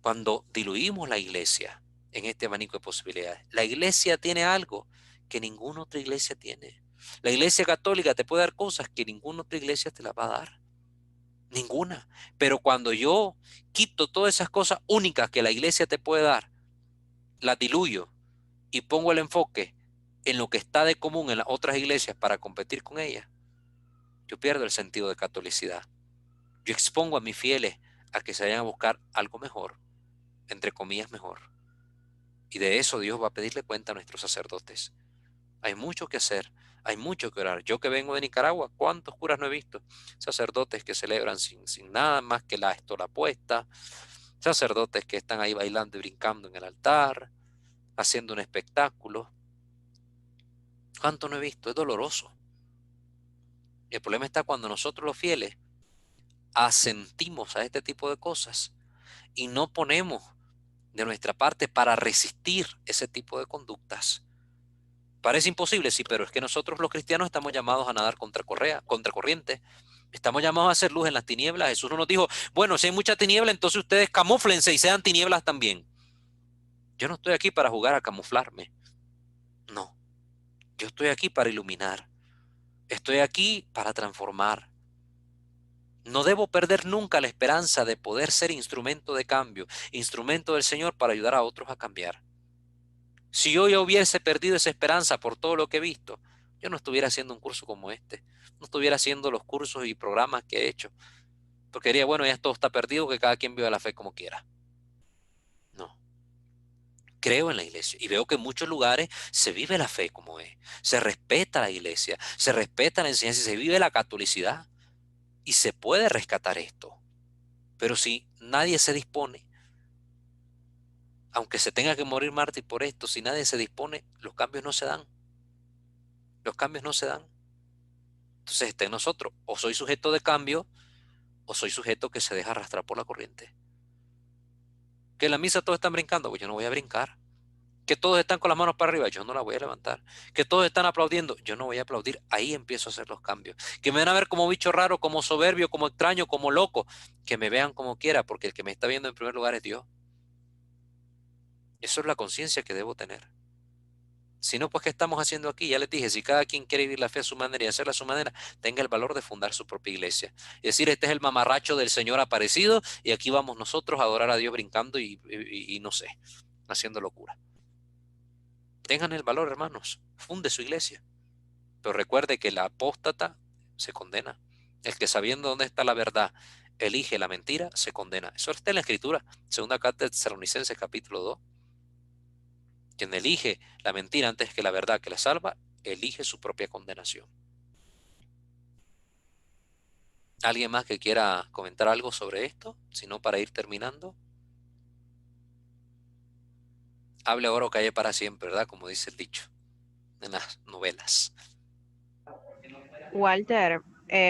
Cuando diluimos la iglesia en este abanico de posibilidades, la iglesia tiene algo que ninguna otra iglesia tiene. La iglesia católica te puede dar cosas que ninguna otra iglesia te las va a dar. Ninguna. Pero cuando yo quito todas esas cosas únicas que la iglesia te puede dar, las diluyo y pongo el enfoque en lo que está de común en las otras iglesias para competir con ellas, yo pierdo el sentido de catolicidad. Yo expongo a mis fieles a que se vayan a buscar algo mejor, entre comillas mejor. Y de eso Dios va a pedirle cuenta a nuestros sacerdotes. Hay mucho que hacer, hay mucho que orar. Yo que vengo de Nicaragua, ¿cuántos curas no he visto? Sacerdotes que celebran sin nada más que la estola puesta, sacerdotes que están ahí bailando y brincando en el altar, haciendo un espectáculo. ¿Cuánto no he visto? Es doloroso. Y el problema está cuando nosotros los fieles asentimos a este tipo de cosas y no ponemos de nuestra parte para resistir ese tipo de conductas. Parece imposible, sí, pero es que nosotros los cristianos estamos llamados a nadar contra corriente. Estamos llamados a hacer luz en las tinieblas. Jesús no nos dijo, bueno, si hay mucha tiniebla, entonces ustedes camúflense y sean tinieblas también. Yo no estoy aquí para jugar a camuflarme. No, yo estoy aquí para iluminar. Estoy aquí para transformar. No debo perder nunca la esperanza de poder ser instrumento de cambio, instrumento del Señor para ayudar a otros a cambiar. Si yo ya hubiese perdido esa esperanza por todo lo que he visto, yo no estuviera haciendo un curso como este, no estuviera haciendo los cursos y programas que he hecho, porque diría, bueno, ya todo está perdido, que cada quien viva la fe como quiera. No, creo en la iglesia y veo que en muchos lugares se vive la fe como es, se respeta la iglesia, se respeta la enseñanza y se vive la catolicidad y se puede rescatar esto. Pero si nadie se dispone, aunque se tenga que morir mártir por esto, si nadie se dispone, los cambios no se dan. Los cambios no se dan. Entonces está en nosotros. O soy sujeto de cambio o soy sujeto que se deja arrastrar por la corriente. Que en la misa todos están brincando, pues yo no voy a brincar. Que todos están con las manos para arriba, yo no las voy a levantar. Que todos están aplaudiendo, yo no voy a aplaudir. Ahí empiezo a hacer los cambios. Que me van a ver como bicho raro, como soberbio, como extraño, como loco. Que me vean como quiera, porque el que me está viendo en primer lugar es Dios. Eso es la conciencia que debo tener. Si no, pues, ¿qué estamos haciendo aquí? Ya les dije, si cada quien quiere vivir la fe a su manera y hacerla a su manera, tenga el valor de fundar su propia iglesia. Es decir, este es el mamarracho del Señor aparecido y aquí vamos nosotros a adorar a Dios brincando y no sé, haciendo locura. Tengan el valor, hermanos, funde su iglesia. Pero recuerde que el apóstata se condena. El que sabiendo dónde está la verdad elige la mentira, se condena. Eso está en la Escritura, segunda carta de Tesalonicenses capítulo 2. Quien elige la mentira antes que la verdad que la salva, elige su propia condenación. ¿Alguien más que quiera comentar algo sobre esto? Si no, para ir terminando. Hable ahora o calle para siempre, ¿verdad? Como dice el dicho en las novelas. Walter,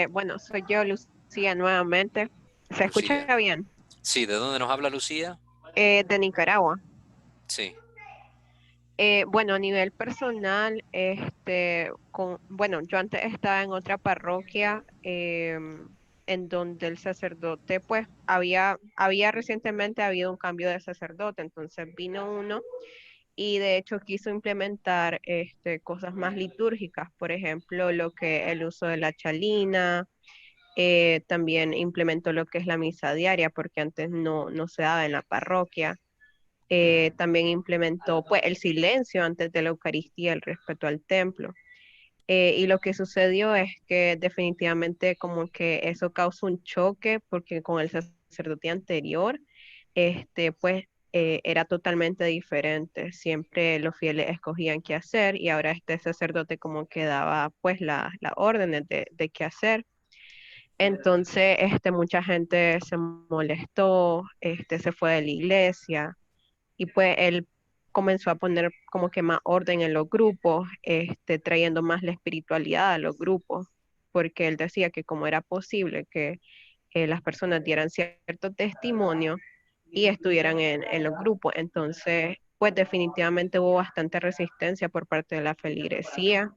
bueno, soy yo, Lucía, nuevamente. ¿Se Lucía. escucha bien? Sí, ¿de dónde nos habla Lucía? De Nicaragua. Sí. Bueno, a nivel personal, bueno, yo antes estaba en otra parroquia en donde el sacerdote, pues, había recientemente habido un cambio de sacerdote, entonces vino uno y de hecho quiso implementar cosas más litúrgicas, por ejemplo, lo que el uso de la chalina, también implementó lo que es la misa diaria, porque antes no se daba en la parroquia. También implementó pues el silencio antes de la Eucaristía, el respeto al templo. Y lo que sucedió es que definitivamente como que eso causó un choque porque con el sacerdote anterior, pues era totalmente diferente. Siempre los fieles escogían qué hacer y ahora este sacerdote como que daba pues las órdenes de qué hacer. Entonces, mucha gente se molestó, se fue de la iglesia y pues él comenzó a poner como que más orden en los grupos, trayendo más la espiritualidad a los grupos, porque él decía que como era posible que las personas dieran cierto testimonio y estuvieran en los grupos, entonces pues definitivamente hubo bastante resistencia por parte de la feligresía,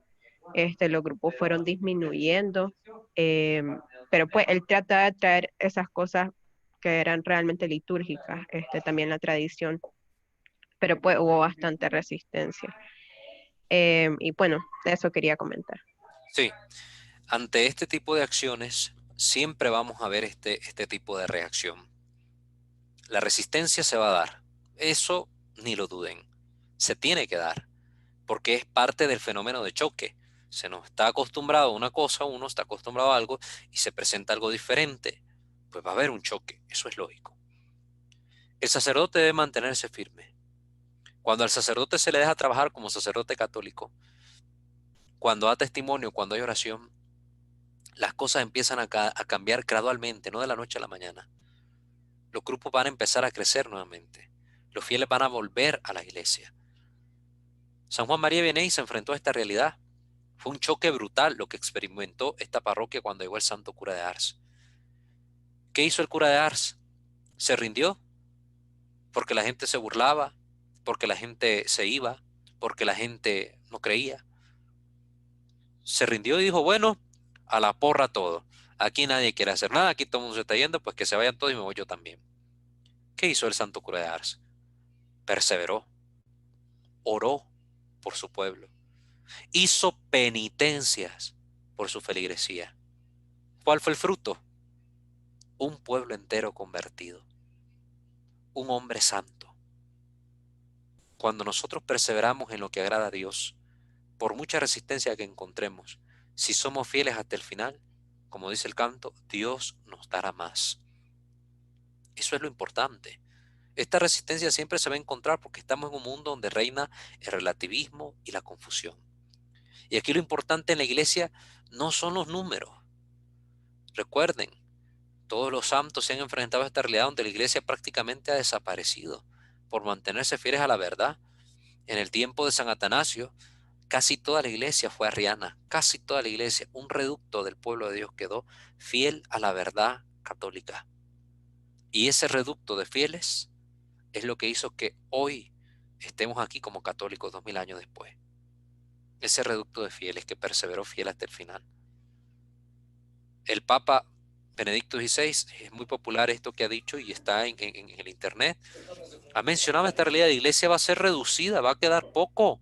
los grupos fueron disminuyendo, pero pues él trataba de traer esas cosas que eran realmente litúrgicas, también la tradición, pero pues hubo bastante resistencia. Y bueno, eso quería comentar. Sí, ante este tipo de acciones siempre vamos a ver este tipo de reacción. La resistencia se va a dar, eso ni lo duden, se tiene que dar, porque es parte del fenómeno de choque. Se nos está acostumbrado a una cosa, uno está acostumbrado a algo y se presenta algo diferente, pues va a haber un choque, eso es lógico. El sacerdote debe mantenerse firme. Cuando al sacerdote se le deja trabajar como sacerdote católico, cuando da testimonio, cuando hay oración, las cosas empiezan a cambiar gradualmente, no de la noche a la mañana. Los grupos van a empezar a crecer nuevamente. Los fieles van a volver a la iglesia. San Juan María Vianney se enfrentó a esta realidad. Fue un choque brutal lo que experimentó esta parroquia cuando llegó el santo cura de Ars. ¿Qué hizo el cura de Ars? Se rindió porque la gente se burlaba, porque la gente se iba, porque la gente no creía. Se rindió y dijo, bueno, a la porra todo. Aquí nadie quiere hacer nada, aquí todo el mundo se está yendo, pues que se vayan todos y me voy yo también. ¿Qué hizo el santo cura de Ars? Perseveró, oró por su pueblo, hizo penitencias por su feligresía. ¿Cuál fue el fruto? Un pueblo entero convertido, un hombre santo. Cuando nosotros perseveramos en lo que agrada a Dios, por mucha resistencia que encontremos, si somos fieles hasta el final, como dice el canto, Dios nos dará más. Eso es lo importante. Esta resistencia siempre se va a encontrar porque estamos en un mundo donde reina el relativismo y la confusión. Y aquí lo importante en la iglesia no son los números. Recuerden, todos los santos se han enfrentado a esta realidad donde la iglesia prácticamente ha desaparecido por mantenerse fieles a la verdad. En el tiempo de San Atanasio, casi toda la iglesia fue arriana, casi toda la iglesia, un reducto del pueblo de Dios quedó fiel a la verdad católica. Y ese reducto de fieles es lo que hizo que hoy estemos aquí como católicos 2000 años después. Ese reducto de fieles que perseveró fiel hasta el final. El Papa Benedicto XVI, es muy popular esto que ha dicho y está en el internet, ha mencionado esta realidad: la iglesia va a ser reducida, va a quedar poco.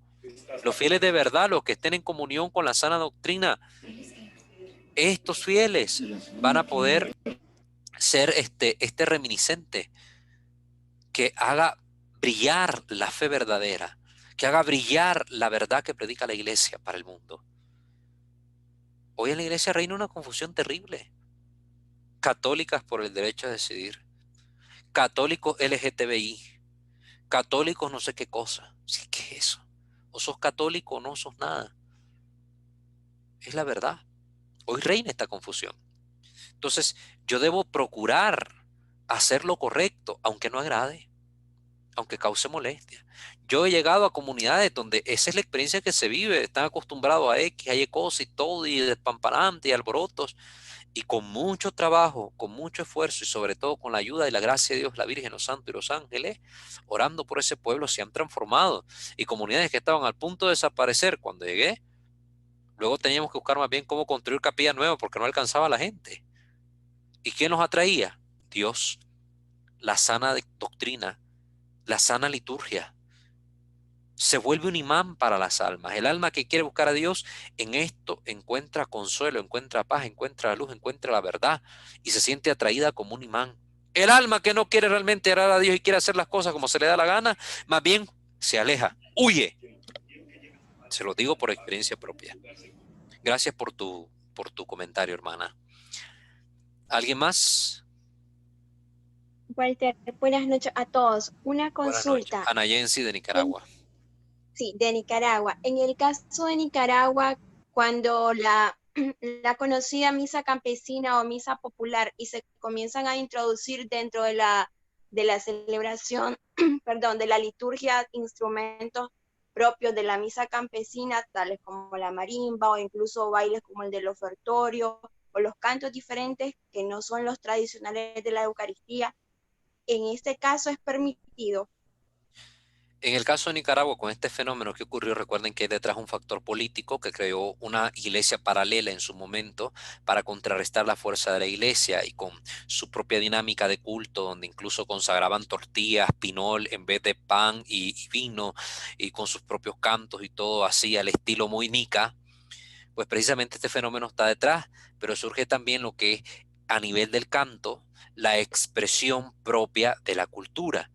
Los fieles de verdad, los que estén en comunión con la sana doctrina, estos fieles van a poder ser este reminiscente que haga brillar la fe verdadera, que haga brillar la verdad que predica la iglesia para el mundo. Hoy en la iglesia reina una confusión terrible. Católicas por el derecho a decidir, católicos LGTBI, católicos no sé qué cosa. ¿Sí, qué es eso? O sos católico o no sos nada. Es la verdad. Hoy reina esta confusión. Entonces, yo debo procurar hacer lo correcto, aunque no agrade, aunque cause molestia. Yo he llegado a comunidades donde esa es la experiencia que se vive. Están acostumbrados a X, a Y cosas y todo, y despamparante y alborotos. Y con mucho trabajo, con mucho esfuerzo y sobre todo con la ayuda y la gracia de Dios, la Virgen, los santos y los ángeles, orando por ese pueblo, se han transformado. Y comunidades que estaban al punto de desaparecer cuando llegué, luego teníamos que buscar más bien cómo construir capillas nuevas porque no alcanzaba la gente. ¿Y quién nos atraía? Dios, la sana doctrina, la sana liturgia. Se vuelve un imán para las almas. El alma que quiere buscar a Dios en esto encuentra consuelo, encuentra paz, encuentra la luz, encuentra la verdad y se siente atraída como un imán. El alma que no quiere realmente orar a Dios y quiere hacer las cosas como se le da la gana, más bien se aleja, huye. Se lo digo por experiencia propia. Gracias por tu comentario, hermana. ¿Alguien más? Walter, buenas noches a todos. Una Buenas noches. consulta. Ana Yensi de En- Nicaragua. sí, de Nicaragua. En el caso de Nicaragua, cuando la conocida misa campesina o misa popular y se comienzan a introducir dentro de la celebración, perdón, de la liturgia, instrumentos propios de la misa campesina, tales como la marimba o incluso bailes como el del ofertorio o los cantos diferentes que no son los tradicionales de la Eucaristía, en este caso es permitido. En el caso de Nicaragua, con este fenómeno que ocurrió, recuerden que hay detrás un factor político que creó una iglesia paralela en su momento para contrarrestar la fuerza de la iglesia y con su propia dinámica de culto, donde incluso consagraban tortillas, pinol en vez de pan y vino, y con sus propios cantos y todo así al estilo muy nica. Pues precisamente este fenómeno está detrás, pero surge también lo que es a nivel del canto, la expresión propia de la cultura.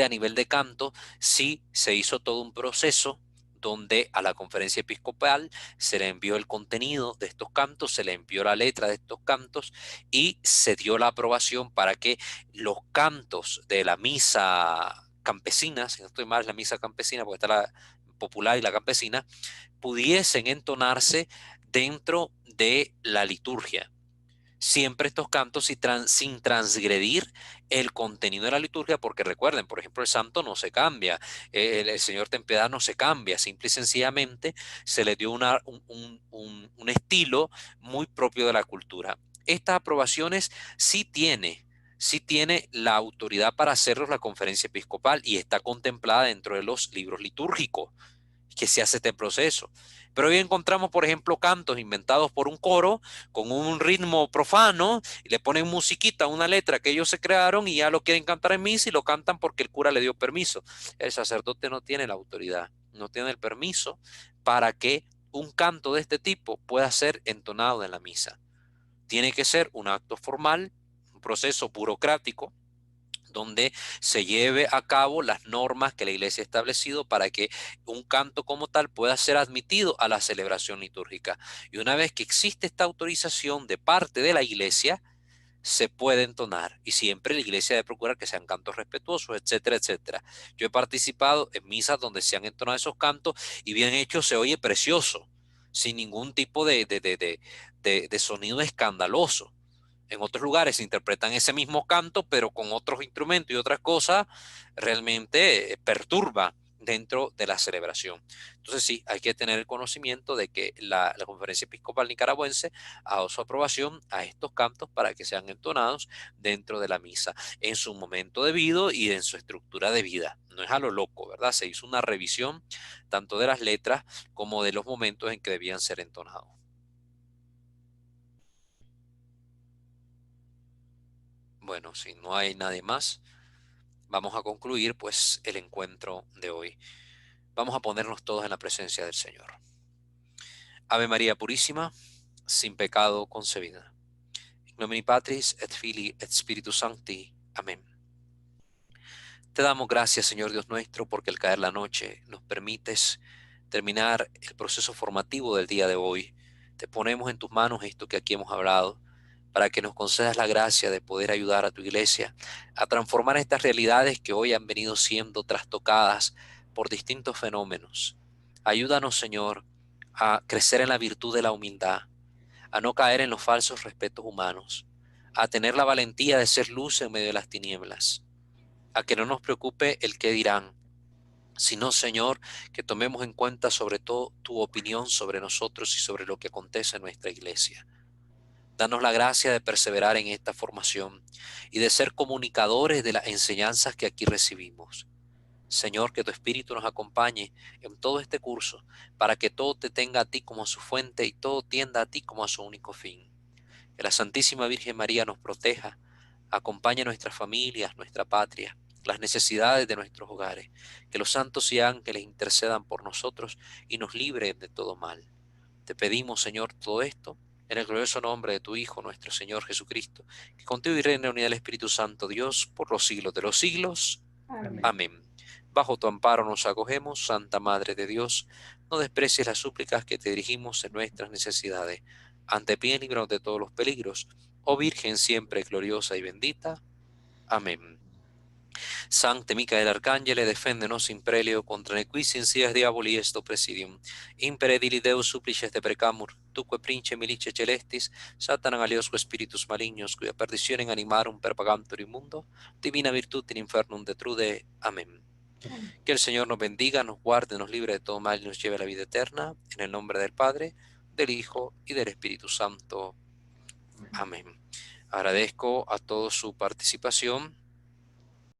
A nivel de canto sí se hizo todo un proceso donde a la conferencia episcopal se le envió el contenido de estos cantos, se le envió la letra de estos cantos y se dio la aprobación para que los cantos de la misa campesina, si no estoy mal, es la misa campesina porque está la popular y la campesina, pudiesen entonarse dentro de la liturgia. Siempre estos cantos sin transgredir el contenido de la liturgia, porque recuerden, por ejemplo, el santo no se cambia, el Señor ten piedad no se cambia, simple y sencillamente se le dio un estilo muy propio de la cultura. Estas aprobaciones sí tiene la autoridad para hacerlos la conferencia episcopal y está contemplada dentro de los libros litúrgicos que se hace este proceso. Pero hoy encontramos, por ejemplo, cantos inventados por un coro con un ritmo profano y le ponen musiquita, una letra que ellos se crearon y ya lo quieren cantar en misa y lo cantan porque el cura le dio permiso. El sacerdote no tiene la autoridad, no tiene el permiso para que un canto de este tipo pueda ser entonado en la misa. Tiene que ser un acto formal, un proceso burocrático donde se lleve a cabo las normas que la iglesia ha establecido para que un canto como tal pueda ser admitido a la celebración litúrgica. Y una vez que existe esta autorización de parte de la iglesia, se puede entonar y siempre la iglesia debe procurar que sean cantos respetuosos, etcétera, etcétera. Yo he participado en misas donde se han entonado esos cantos y bien hecho se oye precioso, sin ningún tipo de sonido escandaloso. En otros lugares se interpretan ese mismo canto, pero con otros instrumentos y otras cosas, realmente perturba dentro de la celebración. Entonces sí, hay que tener el conocimiento de que la Conferencia Episcopal Nicaragüense ha dado su aprobación a estos cantos para que sean entonados dentro de la misa en su momento debido y en su estructura debida. No es a lo loco, ¿verdad? Se hizo una revisión tanto de las letras como de los momentos en que debían ser entonados. Bueno, si no hay nadie más, vamos a concluir pues el encuentro de hoy. Vamos a ponernos todos en la presencia del Señor. Ave María Purísima, sin pecado concebida. In nomine Patris et Filii et Spiritus Sancti. Amén. Te damos gracias, Señor Dios nuestro, porque al caer la noche nos permites terminar el proceso formativo del día de hoy. Te ponemos en tus manos esto que aquí hemos hablado, para que nos concedas la gracia de poder ayudar a tu iglesia a transformar estas realidades que hoy han venido siendo trastocadas por distintos fenómenos. Ayúdanos, Señor, a crecer en la virtud de la humildad, a no caer en los falsos respetos humanos, a tener la valentía de ser luz en medio de las tinieblas, a que no nos preocupe el qué dirán, sino, Señor, que tomemos en cuenta sobre todo tu opinión sobre nosotros y sobre lo que acontece en nuestra iglesia. Danos la gracia de perseverar en esta formación y de ser comunicadores de las enseñanzas que aquí recibimos. Señor, que tu Espíritu nos acompañe en todo este curso para que todo te tenga a ti como a su fuente y todo tienda a ti como a su único fin. Que la Santísima Virgen María nos proteja, acompañe a nuestras familias, nuestra patria las necesidades de nuestros hogares. Que los santos y ángeles intercedan por nosotros y nos libren de todo mal. Te pedimos, Señor, todo esto en el glorioso nombre de tu Hijo, nuestro Señor Jesucristo, que contigo y reina en la unidad del Espíritu Santo, Dios, por los siglos de los siglos. Amén. Amén. Bajo tu amparo nos acogemos, Santa Madre de Dios. No desprecies las súplicas que te dirigimos en nuestras necesidades. Ante pie, líbranos de todos los peligros. Oh Virgen siempre gloriosa y bendita. Amén. Sancte Micael Arcángele, deféndenos in prelio contra nequis insidias diaboli esto presidium. Impere dili Deus supplices de precamur, tuque prince milice celestis, Satanan aliosque spiritus malignos, cuya perdición en animarum perpagantur immundo, divina virtud in infernum detrude. Amén. Que el Señor nos bendiga, nos guarde, nos libre de todo mal y nos lleve a la vida eterna. En el nombre del Padre, del Hijo y del Espíritu Santo. Amén. Agradezco a todos su participación.